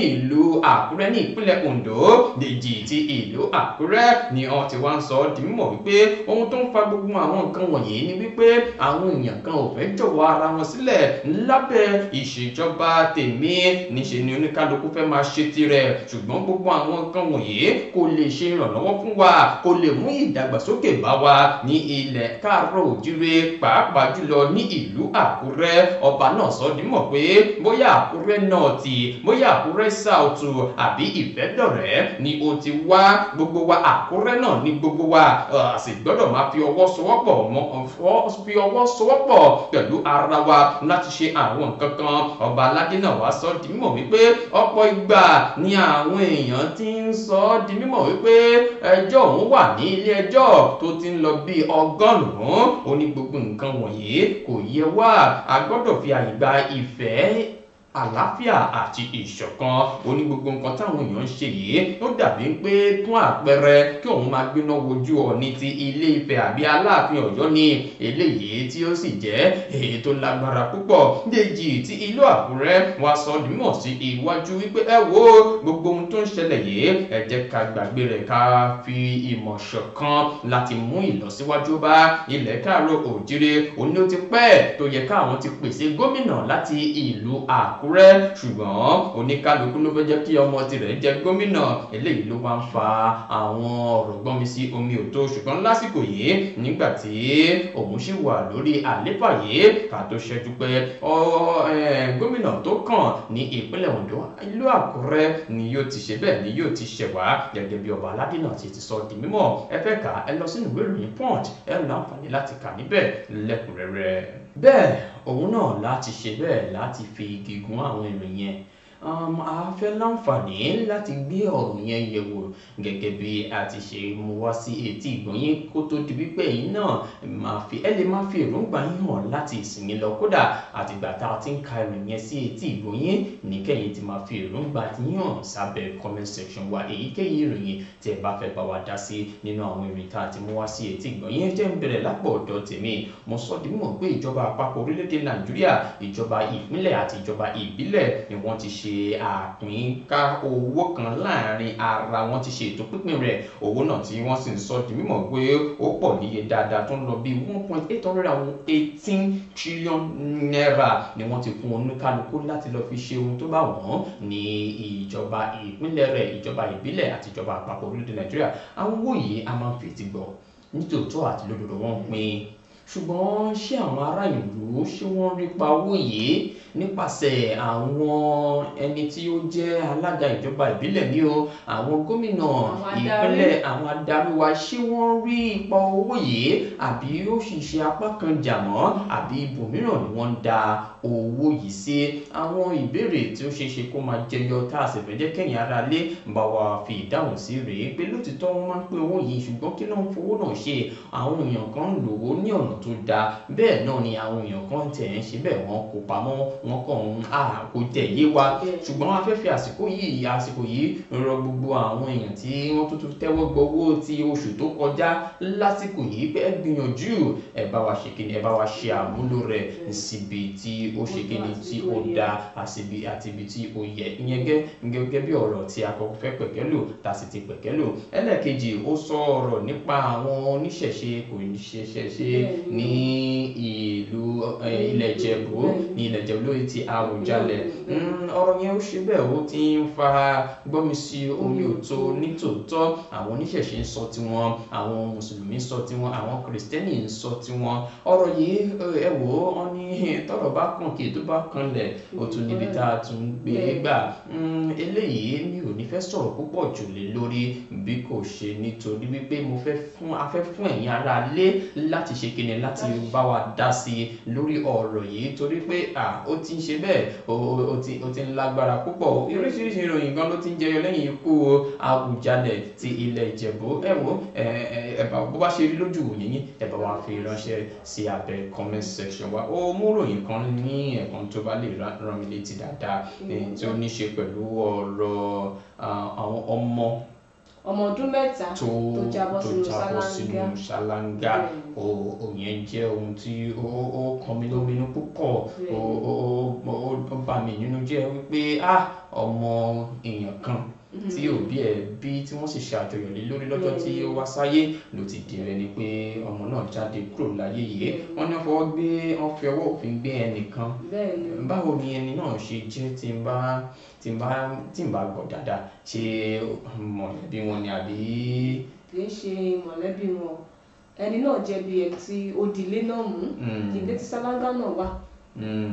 ìlú Àkúrẹ́ ní ìpínlẹ̀ Ondo Dèjì ti ìlú Àkúrẹ́ ni wọ́n ti wá ń sọ di mímọ̀ wípé ohun tó ń fa gbogbo àwọn nǹkan wọ̀nyí ni wípé àwọn èèyàn kan ò fẹ́ jọ̀wọ́ ara wọn sílẹ̀ lábẹ́ ìṣèjọba tèmi níṣe ni oníkálukú fẹ́ máa ṣe tirẹ̀ ṣùgbọ́n gbogbo àwọn nǹkan wọ̀nyí kò lè ṣe ìrànlọ́wọ́ fún wa kò lè mú ìdàgbàsókè bá wa ní ilẹ̀ káàárọ̀ òjíire pàápàá jùlọ ní ìlú Àkúrẹ́ ọba náà sọ di mímọ̀ pé bóyá Àkúrẹ́ North bóyá Àkúrẹ́ South àbí Ìfẹ́dọ̀rẹ́ ni ó ti wá gbogbo wa Àkúrẹ́ náà ní gbogbo wa a sì gbọ́dọ̀ máa fi ọwọ́ sowọ́pọ̀ pẹ̀lú ara wa láti ṣe àwọn nǹkan kan ọba aládé náà wá sọ di mímọ̀ wípé ọ̀pọ̀ ìgbà ni àwọn èèyàn ti ń sọ di mímọ̀ wípé ẹjọ́ òun wà ní ilé ẹjọ́ tó ti ń lọ bí 100 ó ní gbogbo nǹkan wọ̀nyí kò yẹ wá a gbọ́dọ̀ fi àyè gba ìfẹ́ àlàáfíà àti ìṣọ̀kan. Ó ní gbogbo nǹkan táwọn èèyàn ń ṣe yìí ó dàbí pé fún àpẹẹrẹ kí òun máa gbéná wojú Ọọ̀ni ti Ilé Ifẹ̀ àbí Aláàfin Ọ̀yọ́ ní eléyìí tí ó sì jẹ́ èyí tó lágbára púpọ̀. Dèjì ti ìlú Àkúrẹ́ wá sọ di mímọ̀ sí iwájú wípé ẹ wo gbogbo ohun tó ń ṣẹlẹ̀ yìí ẹ jẹ́ ká gbàgbé rẹ̀ ká fi ìmọ̀ ṣọ̀kan láti mú ìlọsíwájú bá ilẹ̀ káàárọ̀ òjíire. Ó ní ó ti pẹ́ tó yẹ káwọn ti pèsè gómìnà láti ìlú Àkúrẹ́ ṣùgbọ́n oníkálukú ló fẹ́ jẹ́ kí ọmọ tirẹ̀ jẹ gómìnà. Eléyìí ló wá ń fa àwọn ọ̀rọ̀ gbọ́nmi sí omi òtó. Ṣùgbọ́n lásìkò yìí nígbà tí òun sì wà lórí àléfà yìí ká tó ṣẹ́jú pé gómìnà tó kàn ní ìpínlẹ̀ Ondo ìlú Àkúrẹ́ ni yóò ti ṣe bẹ́ẹ̀ ni yóò ti ṣẹ̀wá gẹ́gẹ́ bí ọba aládé náà ti sọ di mímọ̀. Ẹ fẹ́ kà ẹ lọ sínú ìwé ìròyìn Punch ẹ láǹfààní láti kà níbẹ̀ lẹ́kùnrẹ́rẹ́. Bẹ́ẹ̀ òun náà láti ṣe bẹ́ẹ̀ láti fi igi gún àwọn ìròyìn yẹn a fẹ́ láǹfààní láti gbé ọ̀rọ̀ yẹn yẹ̀wò gẹ́gẹ́ bí a ti ṣe mú wá sí etí ìgbọ̀nyín kó tó di wípé ẹ̀yin náà ẹ lè máa fi èròǹgbà yín hàn láti ìsinmi lọ. Kódà àtìgbà tá a ti ń ka ìròyìn yẹn sí etí ìgbọ̀nyín nìkẹ́yìn ti máa fi èròǹgbà yín hàn sábẹ́ comment section wa èyíkéyìí ìròyìn tí ẹ bá fẹ́ bá wa dá sí nínú àwọn ìròyìn tá a ti mú wá sí etí ìgbọ̀nyín. Jẹ́ ń bẹ̀rẹ̀ lápò ọ̀dọ̀ tèmi. Mo sọ di mímọ̀ pé ìjọba àpapọ̀ orílẹ̀-èdè Nàìjíríà, ìjọba ìpínlẹ̀ àti ìjọba ìbílẹ̀ ni wọ́n ti ṣe àpínká owó kan láàrin ara wọn ti ṣe ètò pínpín rẹ̀. Owó náà tí wọ́n sì ń sọ di mímọ̀ pé ó pọ̀ níye dáadáa tó ń lọ bí 1.818 trillion naira ni wọ́n ti fún oníkálukú láti lọ fi ṣe ohun tó bá wọ́n ní ìjọba ìpínlẹ̀ rẹ̀, ìjọba ìbílẹ̀ àti ìjọba àpapọ̀ orílẹ̀-èdè Nàìjíríà. Àwọn owó yìí a máa ń fi ti gbọ́ nítòótọ́ àti lódodo wọ́n pín. Ṣùgbọ́n ṣé àwọn ará ìlú ṣé wọ́n rí pa owó yìí nípasẹ̀ àwọn ẹni tí ó jẹ́ alága ìjọba ìbílẹ̀ ní o, àwọn gómìnà ìpínlẹ̀, àwọn adarí wa ṣé wọ́n rí ipa owó yìí àbí ó sì ṣe apá kan jà mọ́ àbí ibòmíràn ni wọ́n ń da owó yìí sí? Àwọn ìbéèrè tí ó ṣeé ṣe kó máa jẹyọ tá a sì fẹ́ jẹ́ kẹ́yìn ara lé bá wa fi ìdáhùn sí rèé pé lótìtọ́ wọ́n máa ń pín owó yìí ṣùgbọ́n kí ló ń fowó náà ṣe? Àwọn èèyàn kan ń lò ó ní ọ̀nà tó dáa, bẹ́ẹ̀ náà ni àwọn èèyàn kan tẹ̀ ń ṣe bẹ́ẹ̀ wọ́n kó pamọ́ wọn kàn ń kò tẹ̀ yé wa. Ṣùgbọ́n a fẹ́ fi àsìkò yìí rọ gbogbo àwọn èèyàn tí wọ́n tuntun tẹ́wọ́ gbowó ti oṣù tó kọjá lásìkò yìí pé ẹ gbìyànjú ẹ bá wa ṣe kíni, ẹ bá wa ṣe àmúlò rẹ̀ síbi tí ó ṣe kíni tí ó dáa àti ibi tí ó yẹ. Ìyẹn gẹ́gẹ́ bí ọ̀rọ̀ tí a kọ́kọ́ fẹ́ pẹ̀kẹ́lò tá a sì ti pẹ̀kẹ́lò. Ẹlẹ́ẹ̀kejì ó sọ ọ̀rọ̀ nípa àwọn oníṣẹ̀ṣe kò ní ṣẹ̀ṣe ní ìlú ilẹ̀ Ìjẹ̀bú ní ilẹ̀ Ìjẹ̀bú lórí ti Àwùjalẹ̀. Ọ̀rọ̀ yẹn ó ṣe bẹ́ẹ̀ ó ti ń fa gbọ́mi sí omi òtó nítòótọ́. Àwọn oníṣẹ̀ṣe ń sọ tiwọn, àwọn mùsùlùmí ń sọ tiwọn, àwọn kìrìsìtẹ́nì ń sọ tiwọn. Ọ̀rọ̀ yìí ẹ wò ó ní tọ́rọ̀ bá kàn kí tó bá kanlẹ̀ ó tún níbi tá a tún gbé gbà. Eléyìí mi ò ní fẹ́ sọ̀rọ̀ púpọ̀ jù lé lórí bí kò ṣe nítorí wípé a fẹ́ fún ẹ̀yin ará lé láti ṣe kíni láti bá wa dá sí lórí ọ̀rọ̀ yìí torí pé ó ti ń ṣe bẹ́ẹ̀ ó ti ń lágbára púpọ̀. Oríṣiríṣi ìròyìn gan ló ti ń jẹyọ lẹ́yìn ikú Àwùjalẹ̀ ti ilẹ̀ Ìjẹ̀bú. Ẹ wò bó bá ṣe rí lójú yín ẹ bá wa fi ránṣẹ́ sí abẹ́ comment section wa. Ó mú ròyìn kan ní ẹ̀kan tó bá lè rán mi létí dáadáa tí ó ní ṣe pẹ̀lú ọ̀rọ̀ àwọn ọmọ ọdún mẹ́ta tó jábọ́ sínú ṣáláńgá. Òyìn jẹ́ ohun tí ó kan mi lóminú púpọ̀. Ó bà mí nínú jẹ́ wípé ọmọ èèyàn kan tí òbí ẹ̀ bí tí wọ́n sì ṣe àjọyọ̀ lé lórí lọ́jọ́ tí ó wá sáyé ló ti di rẹ̀ ni pé ọmọ náà jáde kúrò láyé yìí. Wọ́n ní wọ́n fi ọwọ́ òfin gbé ẹnìkan. Báwo ni ẹni náà ṣe jẹ́ tí n bá gbọ́ dáadáa? Ṣé mọ̀lẹ́bí wọn ni àbí? Kì í ṣe mọ̀lẹ́bí wọn. Ẹni náà jẹ́ bí ẹ tí ó di ilé náà mú ilé tí ṣáláńgá náà wà.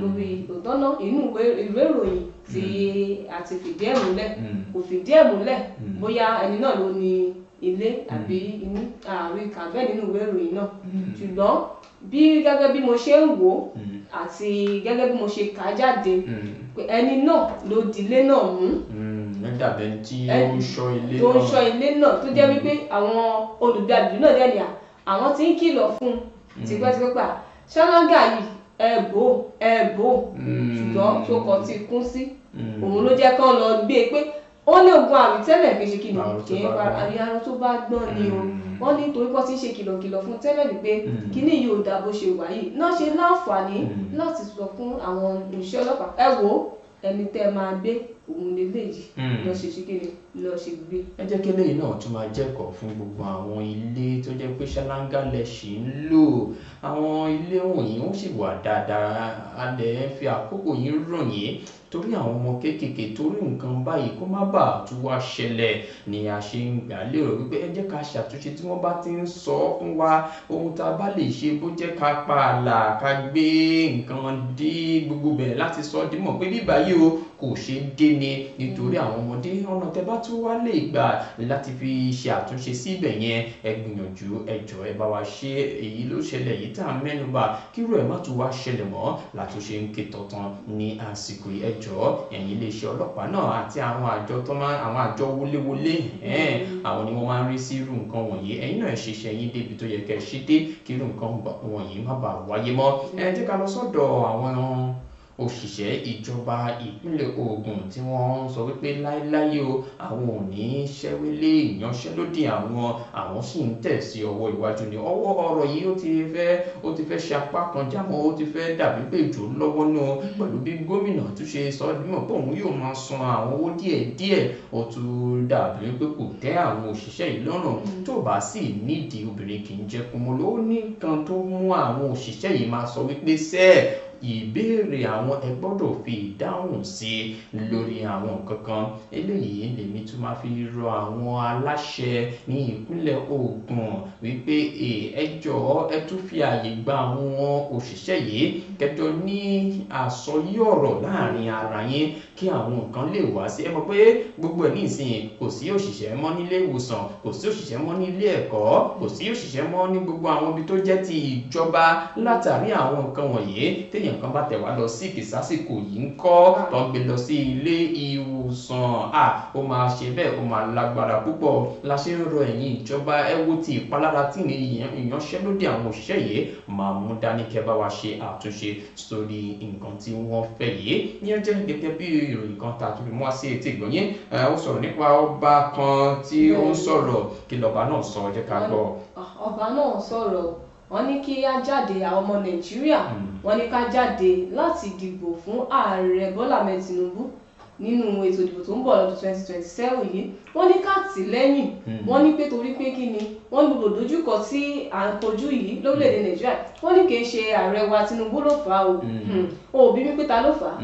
Lórí ìtọ́nà inú ìwé ìròyìn tí a ti fìdí ẹ̀ múlẹ̀ kò fìdí ẹ̀ múlẹ̀ bóyá ẹni náà ló ní ilé àbí inú àárín kàbẹ́ nínú ìwé ìròyìn náà. Ṣùgbọ́n bí gẹ́gẹ́ bí mo ṣe ń wò àti gẹ́gẹ́ bí mo ṣe kà á jáde ẹni náà ló di ilé náà mú. Dàbẹ̀ tí ó ń ṣọ́ ilé náà. Tó ń ṣọ́ ilé náà tó jẹ́ wípé àwọn olùgbàlejò náà dẹ́ni àwọn tí ń kìlọ̀ fún tipẹ́tipẹ́ ṣáláńgá yìí ẹ̀bò ṣùgbọ́n tó kọ tí kún sí òun ló jẹ́ kán lọ gbé pé ó ní ogun àwítẹ́lẹ̀ kì í ṣe kí ni kì í para àríyáró tó bá gbọ́n ni o wọ́n ní torí pọ́ ti ń ṣe kìlọ̀kìlọ̀ fún tẹ́lẹ̀ wípé kíní yìí ò dá bó ṣe wà yìí náà ṣe láǹfààní láti sọ fún àwọn òṣìṣẹ́ ọlọ́pàá ẹ wò ó ẹni tẹ́ máa gbé òun lélẹ́yìí lọ ṣe kíni lọ ṣe gbé. ẹ jẹ́ kí eléyìí náà tún máa jẹ́kọ̀ọ́ fún gbogbo àwọn ilé tó jẹ́ pé ṣáláńgá lẹ̀ ṣì ń lò àwọn ilé wọ̀nyí wọ́n sì wà dáadáa a lè fi àkókò yìí ràn yín torí àwọn ọmọ kéékèèké torí nǹkan báyìí kó má bàa tún wá ṣẹlẹ̀ ni a ṣe ń gbà lérò wípé ẹ jẹ́ ká ṣàtúnṣe tí wọ́n bá ti ń sọ fún wa ohun tá a bá lè ṣe bó jẹ́ ká pa àlà ká gbé nǹkan dé gbogbo bẹ̀rẹ̀ láti sọ ọ́ dímọ̀ pé bíbá yìí o kò ṣe dé ni nítorí àwọn ọmọdé ọ̀nà tẹ́ bá tún wá lè gbà láti fi ṣe àtúnṣe síbẹ̀ yẹn ẹ gbìyànjú ẹ jọ̀ọ́ ẹ bá wa ṣe èyí ló ṣẹlẹ̀ yìí tá a mẹ́nubà kírú ẹ̀ má tún wá ṣẹlẹ̀ mọ́ látúnṣe ń ké tọ̀tàn ní àsìkò ẹ jọ̀ọ́ ẹ̀yin iléeṣẹ́ ọlọ́pàá náà àti àwọn àjọ àwọn àjọ wọléwọlé àwọn ni wọ́n máa ń rí sí irú nǹkan wọ̀nyí ẹ̀yin náà ṣiṣẹ́ yín débi tó yẹ kẹ́ ṣe dé kí irú nǹkan wọ̀nyí má bàa wáyé mọ́ ẹ jẹ́ ká lọ sọ́dọ̀ àwọn òṣìṣẹ́ ìjọba ìpínlẹ̀ Ògùn tí wọ́n sọ wípé láéláé o àwọn ò ní ṣẹ́wélé ìyanṣẹ́lódì àwọn sì ń tẹ̀ sí ọwọ́ iwájú ni ọwọ́ ọ̀rọ̀ yìí ó ti fẹ́ ṣe apá kan jámọ́ ó ti fẹ́ dàbí pé ìjò lọ́wọ́ nù pẹ̀lú bí gómìnà tún ṣe sọ nímọ̀ pé òun yóò máa san àwọn owó díẹ̀díẹ̀ ó tún dàbí pé kò tẹ́ àwọn òṣìṣẹ́ yìí lọ́rùn tó bá sì nídìí obìnrin kì í jẹ́ kúmọ́ló ó ní kan tó mú àwọn òṣìṣẹ́ yìí máa sọ wípé sẹ́ẹ̀ ìbéèrè àwọn ẹ gbọ́dọ̀ fi ìdáhùn sí lórí àwọn kankan eléyìí lèmi tún máa fi rọ àwọn aláṣẹ ní ìpínlẹ̀ Ògùn wípé ẹ jọ̀ọ́ ẹ tún fi àyè gba àwọn òṣìṣẹ́ yìí kẹjọ ní àsọyé ọ̀rọ̀ láàrin ara yín kí àwọn nǹkan lè wá sí ẹ mọ̀ pé gbogbo ẹ̀ ní ìsìn kò sí òṣìṣẹ́ mọ́ nílé ìwòsàn kò sí òṣìṣẹ́ mọ́ nílé ẹ̀kọ́ kò sí òṣìṣẹ́ mọ́ ní gbogbo àwọn ibi tó jẹ́ ti ìjọba látàrí àwọn nǹkan wọ̀nyí téèyàn kan bá tẹ̀ wá lọ sí ìkìsásìkò yìí ń kọ́ tó ń gbé lọ sí ilé ìwòsàn ó máa ṣe bẹ́ẹ̀ ó máa lágbára púpọ̀ la ṣe ń rọ ẹ̀yin ìjọba ẹ wo ti ìpalára tí ní ìyanṣẹ́lódì àwọn òṣìṣẹ́ yìí máa mú dání kẹ́ bá wa ṣe àtúnṣe sórí nǹkan tí wọ́n fẹ́ yìí yẹn jẹ́ gẹ́gẹ́ bí ìròyìn kan tá a tún fi mú wá sí etí ìgbọ̀nyín ó sọ̀rọ̀ nípa ọba kan tí ó ń sọ̀rọ̀ kí lọ́ba náà sọ jẹ́ ká gbọ́. ọba náà sọ̀rọ̀ wọ́n ní kí á jáde àwọn ọmọ Nàìjíríà wọ́n ní ká jáde láti dìbò fún ààrẹ Bọ́lá Ahmed Tinubu nínú ètò ìdìbò tó ń bọ̀ lọ́dún 2027 yìí wọ́n ní ká tì lẹ́yìn wọ́n ní pé torí pé kí ni wọ́n gbogbo dojúkọ tí à ń kojú yìí lórílẹ̀‐èdè Nàìjíríà wọ́n ní kì í ṣe ààrẹ wa Tinubu ló fà á o òbí mi pé ta ló fà á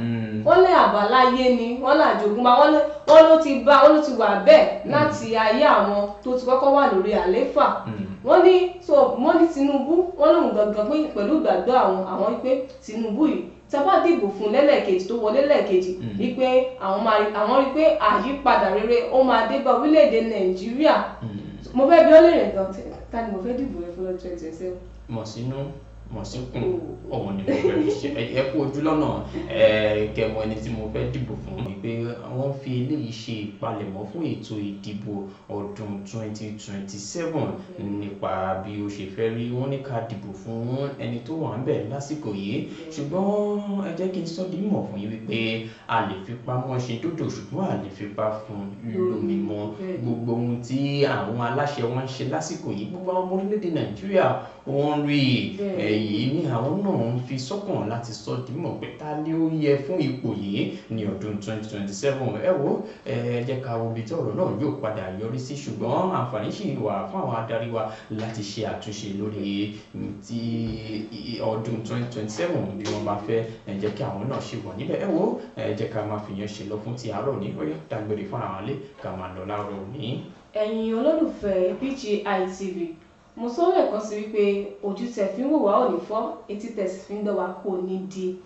wọ́n lé àbáláyé ni wọ́n làjogún bá wọ́n ló ti wà bẹ́ẹ̀ láti ayé àwọn tó ti kọ́kọ́ wà lórí àléfà wọ́n ní Tinubu wọ́n lòun gangan pé pẹ̀lú ìgbàgbọ́ àwọn wípé Tinubu yìí tábà dìbò fún lẹ́lẹ́kejì tó wọlé lẹ́ẹ̀kejì wípé àwọn rí pé àyípadà rere ó máa dé bá orílẹ̀-èdè Nàìjíríà mo fẹ́ bí ó lè rìn gan ta ni mo fẹ́ dìbò rẹ fún lọ́dún 2027. mọ̀síkùn ọ̀hún ni mo fẹ́ fi ṣe ẹ kú ojú lọ́nà kẹmọ ẹni tí mo fẹ́ dìbò fún mi pé wọ́n fi eléyìí ṣe ìpalẹ̀mọ́ fún ètò ìdìbò ọdún 2027 nípa bí ó ṣe fẹ́ rí wọ́n ní ká dìbò fún ẹni tó wà ń bẹ̀ lásìkò yìí ṣùgbọ́n ẹ jẹ́ kí n sọ di mímọ̀ fún yín wípé a lè fipá mọ́ ṣe dòdò ṣùgbọ́n a lè fipá fún lómi mọ́ gbogbo ohun tí àwọn aláṣẹ wọn ń ṣe lásìkò yìí gbogbo àwọn ọmọ orílẹ̀-èdè Nàìjíríà wọ́n rí èyí ní àwọn náà ń fi sọ́kàn láti sọ di mímọ̀ pé ta ni ó yẹ fún ipò yìí ní ọdún 2027 ẹ wo ẹ jẹ́ ká wo ibi tí ọ̀rọ̀ náà yóò padà yọrí sí ṣùgbọ́n àǹfààní sì wà fún àwọn adarí wa láti ṣe àtúnṣe lórí ti ọdún 2027 bí wọ́n bá fẹ́ ẹ jẹ́ kí àwọn náà ṣe wà níbẹ̀ ẹ wo ẹ jẹ́ ká máa fìyẹn ṣe lọ fún ti àárọ̀ ní ọ̀yá dágbére fún àwọn alẹ́ ká máa lọ láàárọ̀ òní. ẹ̀yin olólùfẹ́ BGI TV mo sọ lẹ́ẹ̀kan sí wípé ojú tẹ fi ń wò wá ò ní fọ́ etí tẹ sì fi ń dọ̀ wá kò ní di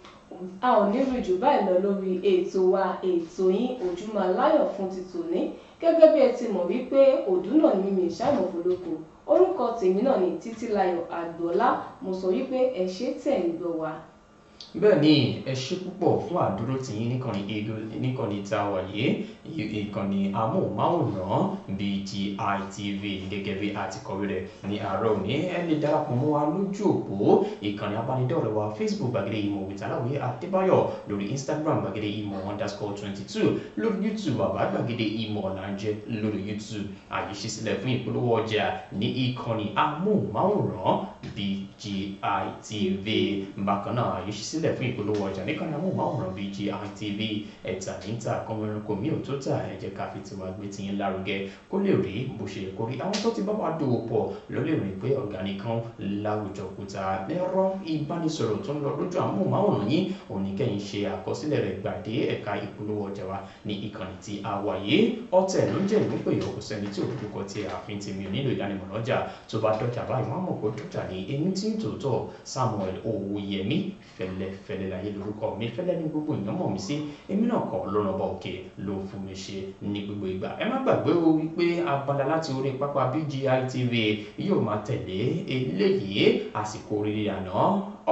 a ò ní rí jù báyìí lọ lórí ètò wa ètò yín Ojúmọ́ Aláyọ̀ fún ti tòní gẹ́gẹ́ bí ẹ ti mọ̀ wípé òdùn náà ní mímí ìṣàmọ̀fólókò orúkọ tèmi náà ní Títílayọ̀ Àgbọ̀lá mo sọ wípé ẹ ṣé tẹ̀ ń gbọ́ wa. bẹ́ẹ̀ ni ẹ ṣé púpọ̀ fún àdúró tiyín níkànnì tá a wà yìí ìkànnì amóhùnmáwòrán BGI TV gẹ́gẹ́ bí a ti kọ̀wé rẹ̀ ní àárọ̀ òní ẹ lè darapọ̀ mọ́ wa lójú òpó ìkànnì abánidọ́rẹ̀ẹ́ wa Facebook gbàgede ìmọ̀ with Aláwìyé Adébáyọ̀ lórí Instagram gbàgede ìmọ̀ _22 lórí YouTube bàbá gbàgede ìmọ̀ ọ̀làǹjẹ lórí YouTube àyè ṣí sílẹ̀ fún ìpolówó ọjà ní ìkànnì amóhùnmáwòrán BGI TV bákan náà àyè ṣí sílẹ̀ fún ìpolówó ọjà níkànnì amóhùnmáwòrán BGI TV ẹ̀ta níta kọ́mọ́rúnkọ mi ò tó tà ẹ jẹ́ ká fi tiwa gbé tiyín lárugẹ kó lè rí bó ṣe kó rí àwọn tó ti bá wa dòwò pọ̀ ló lè rìn pé ọ̀gá nìkan láwùjọ òkúta ẹ̀rọ ìbánisọ̀rọ̀ tó ń lọ lójú amóhùnmáwòrán yín òní kẹ́yìn ṣe àkọsílẹ̀ rẹ̀ gbàdé ẹ̀ka ìpolówó ọjà wa ní ìkànnì tí a wà yìí ọ̀tẹ̀ ló ń jẹ́ ìlú pé ìyókù sẹ́ni tí òdòdó ti àfin tèmi ò nílò ìdánimọ̀ lọ́jà tó bá dọ́jà báyìí wọ́n á mọ̀ pé dọ́jà ní èmi tí ń tòótọ́ Samuel Owóyẹmí fẹ́lẹ́fẹ́lẹ́ láyé lórúkọ mi fẹ́lẹ́ ní gbogbo èèyàn mọ̀ mí sí èmi náà kọ́ lọ́nà ọba òkè ló fún mi ṣe ní gbogbo ìgbà ẹ má gbàgbé o wípé abala láti orí pápá BGI TV yóò máa tẹ̀lé eléyìí àsìkò oríire àná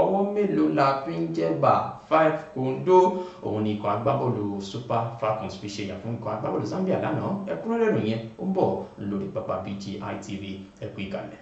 ọwọ́ mélòó la fi ń jẹ́bà 5 kòńdó òun ni ikọ̀ agbábọ́ọ̀lù Super Falcons fi ṣe yàfún ikọ̀ agbábọ́ọ̀lù Zambia lánàá ẹ̀kúnrẹ́rẹ́ ìròyìn ó ń bọ̀ lórí pápá BGI TV ẹ kú ìkàlẹ̀.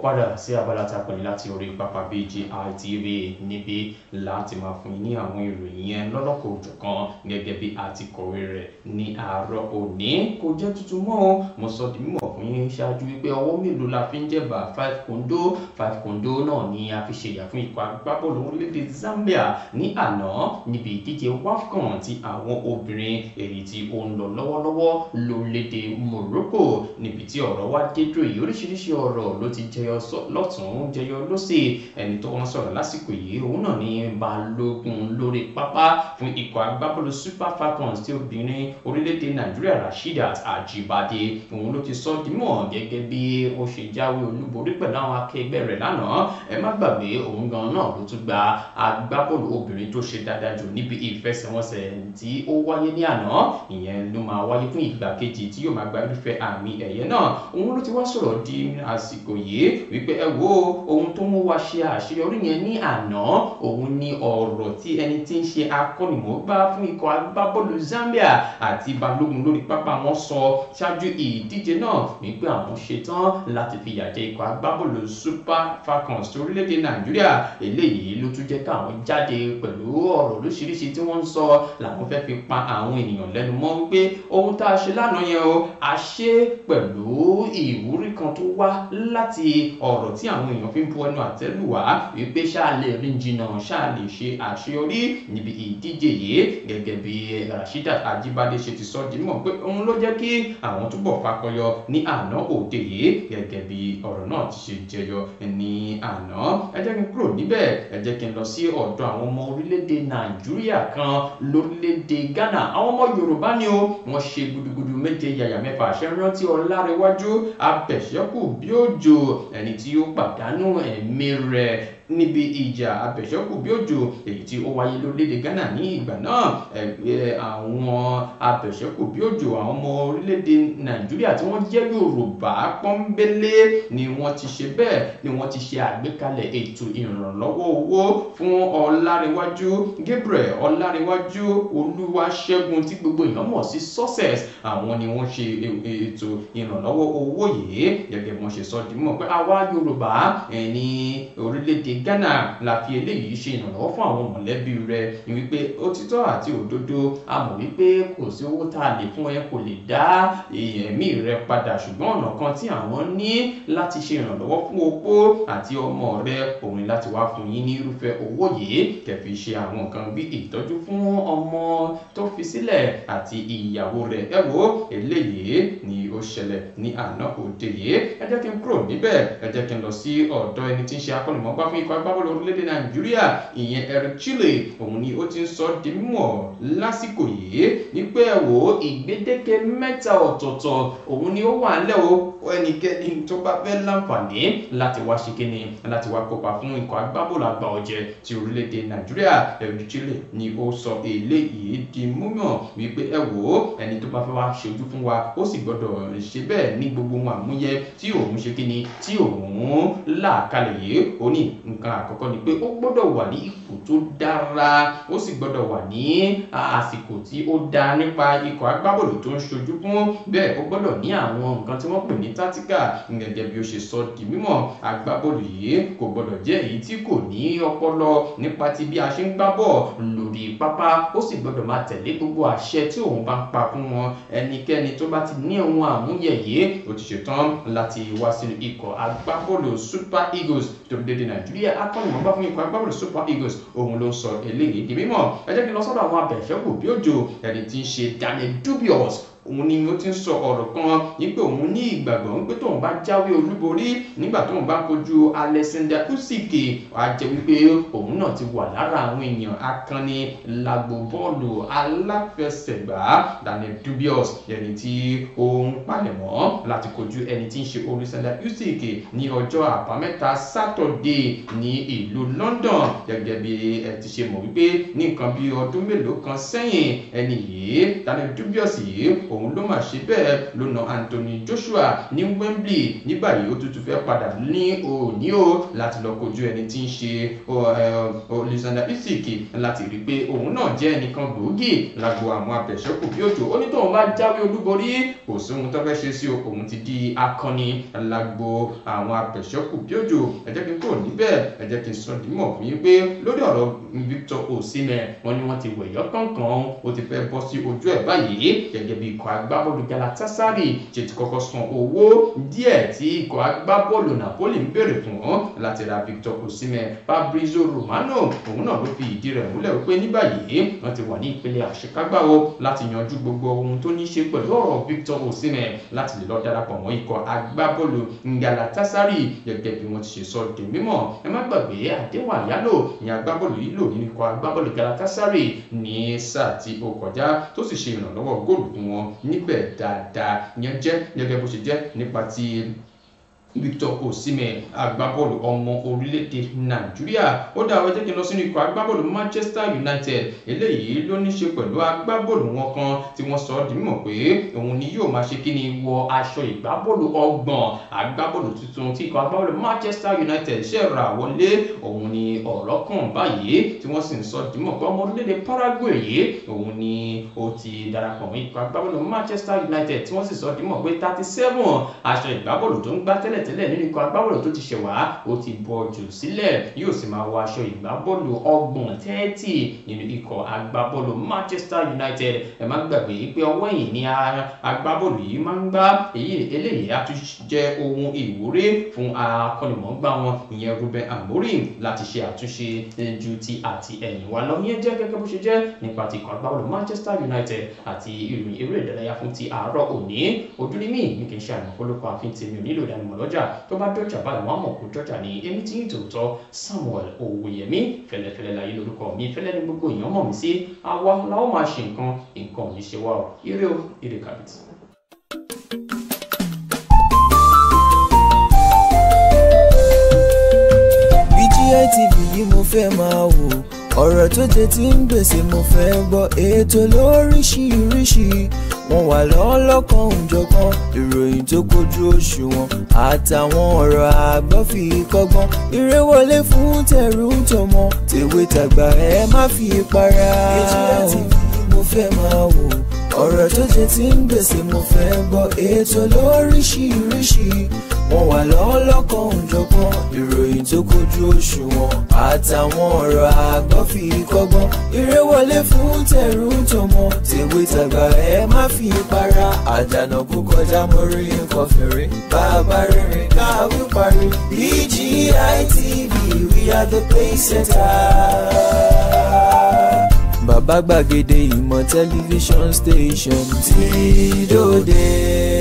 Padà sí abala tá a pè ní láti orí pápá BGI TV níbi láti máa fún yín ní àwọn ìròyìn yẹn lọ́lọ́kọ̀ òjọ̀kan gẹ́gẹ́ bí a ti kọ̀wé rẹ̀ ní àárọ̀ òní kò jẹ́ tuntun mọ́ o mo sọ di mímọ̀ fún yín ṣáájú wípé ọwọ́ mélòó la fi ń jẹ̀bà 5 kòńdó náà ni a fi ṣèyà fún ikọ̀ agbábọ́ọ̀lù orílẹ̀-èdè Zambia ní àná níbi ìdíje WAFCON ti àwọn obìnrin èyí tí ó ń lọ lọ́wọ́lọ́wọ́ lórílẹ̀-èdè Morocco níbi tí ọ̀rọ̀ wá dé dúró yìí oríṣiríṣi ọ̀rọ̀ ló ti jẹyọ lọ́tún jẹyọ lọ́sẹ̀ ẹni tó wọ́n sọ̀rọ̀ lásìkò yìí òun náà ní balógun lórí pápá fún ikọ̀ agbábọ́ọ̀lù Super Falcons tí obìnrin orílẹ̀-èdè Nàìjíríà Rasheedat Ajibade òun ló ti sọ dímọ̀ gẹ́gẹ́ bí ó ṣe jáwé olúborí pẹ̀lú àwọn akẹgbẹ́ rẹ̀ lánàá ẹ má gbàgbé òun gan náà ló tún gba agbábọ́ọ̀lù obìnrin tó ṣe dáadáa jù níbi ìfẹsẹ̀wọnsẹ̀ tí ó wáyé ní àná ìyẹn ló máa wáyé fún ìgbà kejì tí yóò máa gba irúfẹ́ àmì ẹ̀yẹ náà òun ló ti wá sọ̀rọ̀ di àsìkò yìí wípé ẹ wo ohun tó mú wa ṣe àṣeyọrí yẹn ní àná òun ni ọ̀rọ̀ tí ẹni tí ń ṣe akọ́nìmọ̀ọ́gbá fún ikọ̀ agbábọ́ọ̀lù Zambia àti balógun lórí pápá wọn sọ ṣáájú ìdíje náà wípé àwọn ṣetán láti fìyà jẹ ikọ̀ agbábọ́ọ̀lù Super Falcons orílẹ̀-èdè Nàìjíríà eléyìí ló tún jẹ́ káwọn jáde pẹ̀lú ọ̀rọ̀ lóṣìṣìṣì tí wọ́n ń sọ làwọn fẹ́ fi pa àwọn ènìyàn lẹ́nu mọ́ wípé ohun tá a ṣe lánàá yẹn o a ṣe pẹ̀lú ìwúrí kan tó wá láti ọ̀rọ̀ tí àwọn èèyàn fi ń bu ẹnu àtẹ́lù wá wípé ṣáà lè rìn jìnnà ṣáà lè ṣe àṣeyọrí níbi ìdíje yìí gẹ́gẹ́ bí Rasheedat Ajibade ṣe ti sọ di mọ̀ pé òun ló jẹ́ kí àwọn túbọ̀ fakọyọ ní àná òde yìí gẹ́gẹ́ bí ọ̀rọ̀ náà ti ṣe jẹyọ ní àná ẹ jẹ́ kí n kúrò níbẹ̀ ẹ jẹ́ kí n lọ sí ọ̀dọ̀ àwọn ọmọ orílẹ̀-èdè Nàìjíríà kan lórílẹ̀-èdè Ghana àwọn ọmọ Yorùbá ni ó wọ́n ṣe gudugudu méje yàyà mẹ́fà àṣẹ rántí Ọlárẹ̀wájú Abẹ̀ṣẹ́kù bí òjò ẹni tí ó pàdánù ẹ̀mí rẹ̀ níbi ìjà Abẹ̀ṣẹ́kù bí òjò èyí tí ó wáyé lórílẹ̀-èdè Ghana ní ìgbà náà ẹgbẹ́ àwọn Abẹ̀ṣẹ́kù bí òjò àwọn ọmọ orílẹ̀-èdè Nàìjíríà tí wọ́n jẹ́ Yorùbá pọ́nbélé ni wọ́n ti ṣe bẹ́ẹ̀ ni wọ́n ti ṣe àgbékalẹ̀ ètò ìrànlọ́wọ́ owó fún Ọlárẹ̀wájú Gabriel Ọlárẹ̀wájú Olúwaṣẹ́gun tí gbogbo èèyàn mọ̀ sí Success àwọn ni wọ́n ṣe ètò ìrànlọ́wọ́ owó yìí gẹ́gẹ́ bí wọ́n ṣe sọ di mọ̀ pé àwa Yorùbá ní orílẹ̀-èdè Ghana la fi eléyìí ṣe ìrànlọ́wọ́ fún àwọn mọ̀lẹ́bí rẹ̀ ní wípé òtítọ́ àti òdodo a mọ̀ wípé kò sí owó tá a lè fún ẹ kò lè dá ẹ̀mí rẹ padà ṣùgbọ́n ọ̀nà kan tí àwọn ní láti ṣe ìrànlọ́wọ́ fún opó àti ọmọ rẹ òun láti wá fún yín ní irúfẹ́ owó yìí kẹfì ṣe àwọn nǹkan bí ìtọ́jú fún ọmọ tó fi sílẹ̀ àti ìyàwó rẹ̀ ẹ wo eléyìí ni ó ṣẹlẹ̀ ní àná òde yìí ẹ jẹ́ kí n kúrò níbẹ̀ ẹ jẹ́ kí n lọ sí ọ̀dọ̀ ẹni tí ń ṣe akọ́nìmọ̀ọ́gbá fún ikọ̀ agbábọ́ọ̀lù orílẹ̀-èdè Nàìjíríà ìyẹn Eric Chile òun ni ó ti ń sọ di mímọ̀ lásìkò yìí wípé ìgbédeke mẹ́ta ọ̀tọ̀ọ̀tọ̀ òun ni ó wà ńlẹ̀ o ẹnikẹ́ni tó bá fẹ́ láǹfààní láti wá ṣe kíni láti wá kópa fún ikọ̀ agbábọ́ọ̀lù àgbà ọ̀jẹ̀ ti orílẹ̀-èdè Nàìjíríà Eric Chile ni ó sọ eléyìí di mímọ̀ wípé ẹni tó bá fẹ́ wá ṣojú fún wa ó sì gbọ́dọ̀ ṣe bẹ́ẹ̀ ní gbogbo ohun àmúyẹ tí òun ṣe kíni tí òun là kalẹ̀ yìí ó ní nǹkan àkọ́kọ́ ni pé ó gbọ́dọ̀ wà ní ipò tó dára ó sì gbọ́dọ̀ wà ní àsìkò tí ó dáa nípa ikọ̀ agbábọ́ọ̀lù tó ń ṣojú fún bẹ́ẹ̀ ó gbọ́dọ̀ ní àwọn nǹkan tí wọ́n pè ní tactical gẹ́gẹ́ bí ó ṣe sọ di mímọ̀ agbábọ́ọ̀lù yìí kò gbọ́dọ̀ jẹ́ èyí tí kò ní ọpọlọ nípa ti bí a ṣe ń gbá bọ̀ lórí pápá ó sì gbọ́dọ̀ máa tẹ̀lé gbogbo àṣẹ tí òun bá ń pa fún wọn ẹnikẹ́ni tó bá ti ní ohun àmúyẹ yìí ó ti ṣetán láti wá sínú ikọ̀ agbábọ́ọ̀lù Super Eagles tó dédé Nàìjíríà akọ́nìmọ̀gbá fún ikọ̀ agbábọ́ọ̀lù Super Eagles òun ló sọ eléyìí di mímọ̀ ẹ jẹ́ kí n lọ sọ́dọ̀ àwọn abẹ̀fẹ́kù bí òjò ẹni tí ń ṣe Daniel Dubious òun ni ó ti ń sọ ọ̀rọ̀ kan wípé òun ní ìgbàgbọ́ wípé tóun bá jáwé olúborí nígbà tóun bá kojú Alexander Usyk á jẹ́ wípé òun náà ti wà lára àwọn èèyàn akànnì lágbo bọ́ọ̀lù aláfẹsẹ̀gbá Daniel Dubious ẹni tí ó ń palẹ̀mọ́ láti kojú ẹni tí ń ṣe Alexander Usyk ní ọjọ́ àbámẹ́ta Saturday ní ìlú London gẹ́gẹ́ bí ẹ ti ṣe mọ̀ wípé ní nǹkan bí ọdún mélòó kan sẹ́yìn ẹni yìí Daniel Dubious yìí òun ló máa ṣe bẹ́ẹ̀ ló na Anthony Joshua ní Wembley ní báyìí ó tútù fẹ́ padà ní òní o láti lọ kojú ẹni tí ń ṣe Alexander Usyk láti rí pé òun náà jẹ́ ẹnìkan gbòógì lágbo àwọn abẹ̀ṣẹ́kù bí òjò ó ní tóun bá jáwé olúborí kò sí ohun tó fẹ́ ṣe sí òun ti di akọni lágbo àwọn abẹ̀ṣẹ́kù bí òjò ẹ jẹ́ kí n kúrò níbẹ̀ ẹ jẹ́ kí n sọ dìímọ̀ fún yín pé lórí ọ̀rọ̀ Victor Osimhen wọ́n ní wọ́n ti wẹ̀yọ́ kankan ó ti fẹ́ bọ́ sí ojú ẹ̀ báyìí gẹ́gẹ́ bí ikọ̀ agbábọ́ọ̀lù Galatasaray ṣe ti kọ́kọ́ san owó díẹ̀ tí ikọ̀ agbábọ́ọ̀lù Napoli ń béèrè fún láti ra Victor Osimhen Fabrizio Romano òun náà ló fi ìdí rẹ̀ múlẹ̀ wípé ní báyìí wọ́n ti wà ní ìpele àṣekágbá láti yanjú gbogbo ohun tó ní ṣe pẹ̀lú ọ̀rọ̀ Victor Osimhen láti lè lọ darapọ̀ mọ́ ikọ̀ agbábọ́ọ̀lù Galatasaray gẹ́gẹ́ bí wọ́n ti ṣe sọ di mímọ̀ ẹ má gbàgbé àdéhùn àyálò ní agbábọ́ọ̀lù yìí lò nínú ikọ̀ agbábọ́ọ̀lù Galatasaray ní sáà tí ó kọjá tó sì ṣe ìrànlọ́wọ́ góòlù fún wọn níbẹ̀ dáadáa ìyẹn jẹ́ gẹ́gẹ́ bó ṣe jẹ́ nípa ti Victor Osimhen agbábọ́ọ̀lù ọmọ orílẹ̀-èdè Nàìjíríà ó dá àwọn jẹ́ kí n lọ sínú ikọ̀ agbábọ́ọ̀lù Manchester United eléyìí ló ní ṣe pẹ̀lú agbábọ́ọ̀lù wọn kan tí wọ́n sọ ọ́ di mímọ̀ pé òun ni yóò máa ṣe kí ni wọ aṣọ ìgbábọ́ọ̀lù ọgbọ̀n agbábọ́ọ̀lù tuntun tí ikọ̀ agbábọ́ọ̀lù Manchester United ṣe rà wọlé òun ni ọ̀rọ̀ kan báyìí tí wọ́n sì ń sọ di mímọ̀ pé ọmọ orílẹ̀-èdè Paraguay yìí òun ni ó ti darapọ̀ mọ́ ikọ̀ agbábọ́ọ̀lù Manchester United tí wọ́n sì sọ di mímọ̀ pé 37 aṣọ ìgbábọ́ọ̀lù tó ń gbá tẹ́lẹ̀ nínú ikọ̀ agbábọ́ọ̀lù tó ti ṣẹ̀ wá ó ti bọ́ jù sílẹ̀ yóò sì máa wọ aṣọ ìgbábọ́ọ̀lù ọgbọ̀n 30 nínú ikọ̀ agbábọ́ọ̀lù Manchester United ẹ má gbàgbé pé ọwọ́ ẹ̀yìn ni agbábọ́ọ̀lù yìí máa ń gbá eléyìí á tún jẹ́ ohun ìwúrí fún akọ́nimọ̀ọ́gbá wọn ìyẹn Ruben Amorim láti ṣe àtúnṣe ju ti àti ẹ̀yìn wa lọ ìyẹn jẹ́ gẹ́gẹ́ bó ṣe jẹ́ nípa ti ikọ̀ agbábọ́ọ̀lù Manchester United àti ìròyìn eré ìdárayá fún ti àárọ̀ òní ojúlímì ní kì í ṣe àmọ̀kólókò àfin tèmi ò nílò ìdánimọ̀ lọ́jà tó bá dọ́jà báyìí wọ́n á mọ̀ kó dọ́jà ní èmi tí ń tòótọ́ Samuel Owóyẹmí fẹ́lẹ́fẹ́lẹ́ láyé lórúkọ mi fẹ́lẹ́ ní gbogbo èèyàn mọ̀ mí sí àwa làwọn máa ṣe nǹkan ò ní ṣe wá o ire o ire kàbìtì. BGI TV yìí mo fẹ́ máa wò ọ̀rọ̀ tó jẹ tí ń gbèsè mo fẹ́ gbọ́ ètò lóríṣiríṣi wọ́n wà lọ́lọ́kan òjọ̀kan ìròyìn tó kojú òṣùwọ̀n àtàwọn ọ̀rọ̀ àgbọ́ fi kọ́gbọ́n eré wọlé fún tẹ̀rù tọmọ tèwe tàgbà ẹ má fi para. BGI TV mo fẹ́ máa wò ọ̀rọ̀ tó jẹ tí ń gbèsè mo fẹ́ gbọ́ ètò lóríṣiríṣi wọ́n wà lọ́lọ́kan òjọ̀kan ìròyìn tó kojú òṣùwọ̀n àtàwọn ọ̀rọ̀ àgbọ́ fi kọ́gbọ́n eré wọlé fún tẹ̀rù tọmọ tèwe tàgbà ẹ má fi para àdànà kó kọjá mọ́rí nǹkan fèrè bàbá rere káwí parí BGI TV we are the pace setters. Bàbá gbàgede ìmọ̀ tẹlifíṣọ̀n station tí dòde.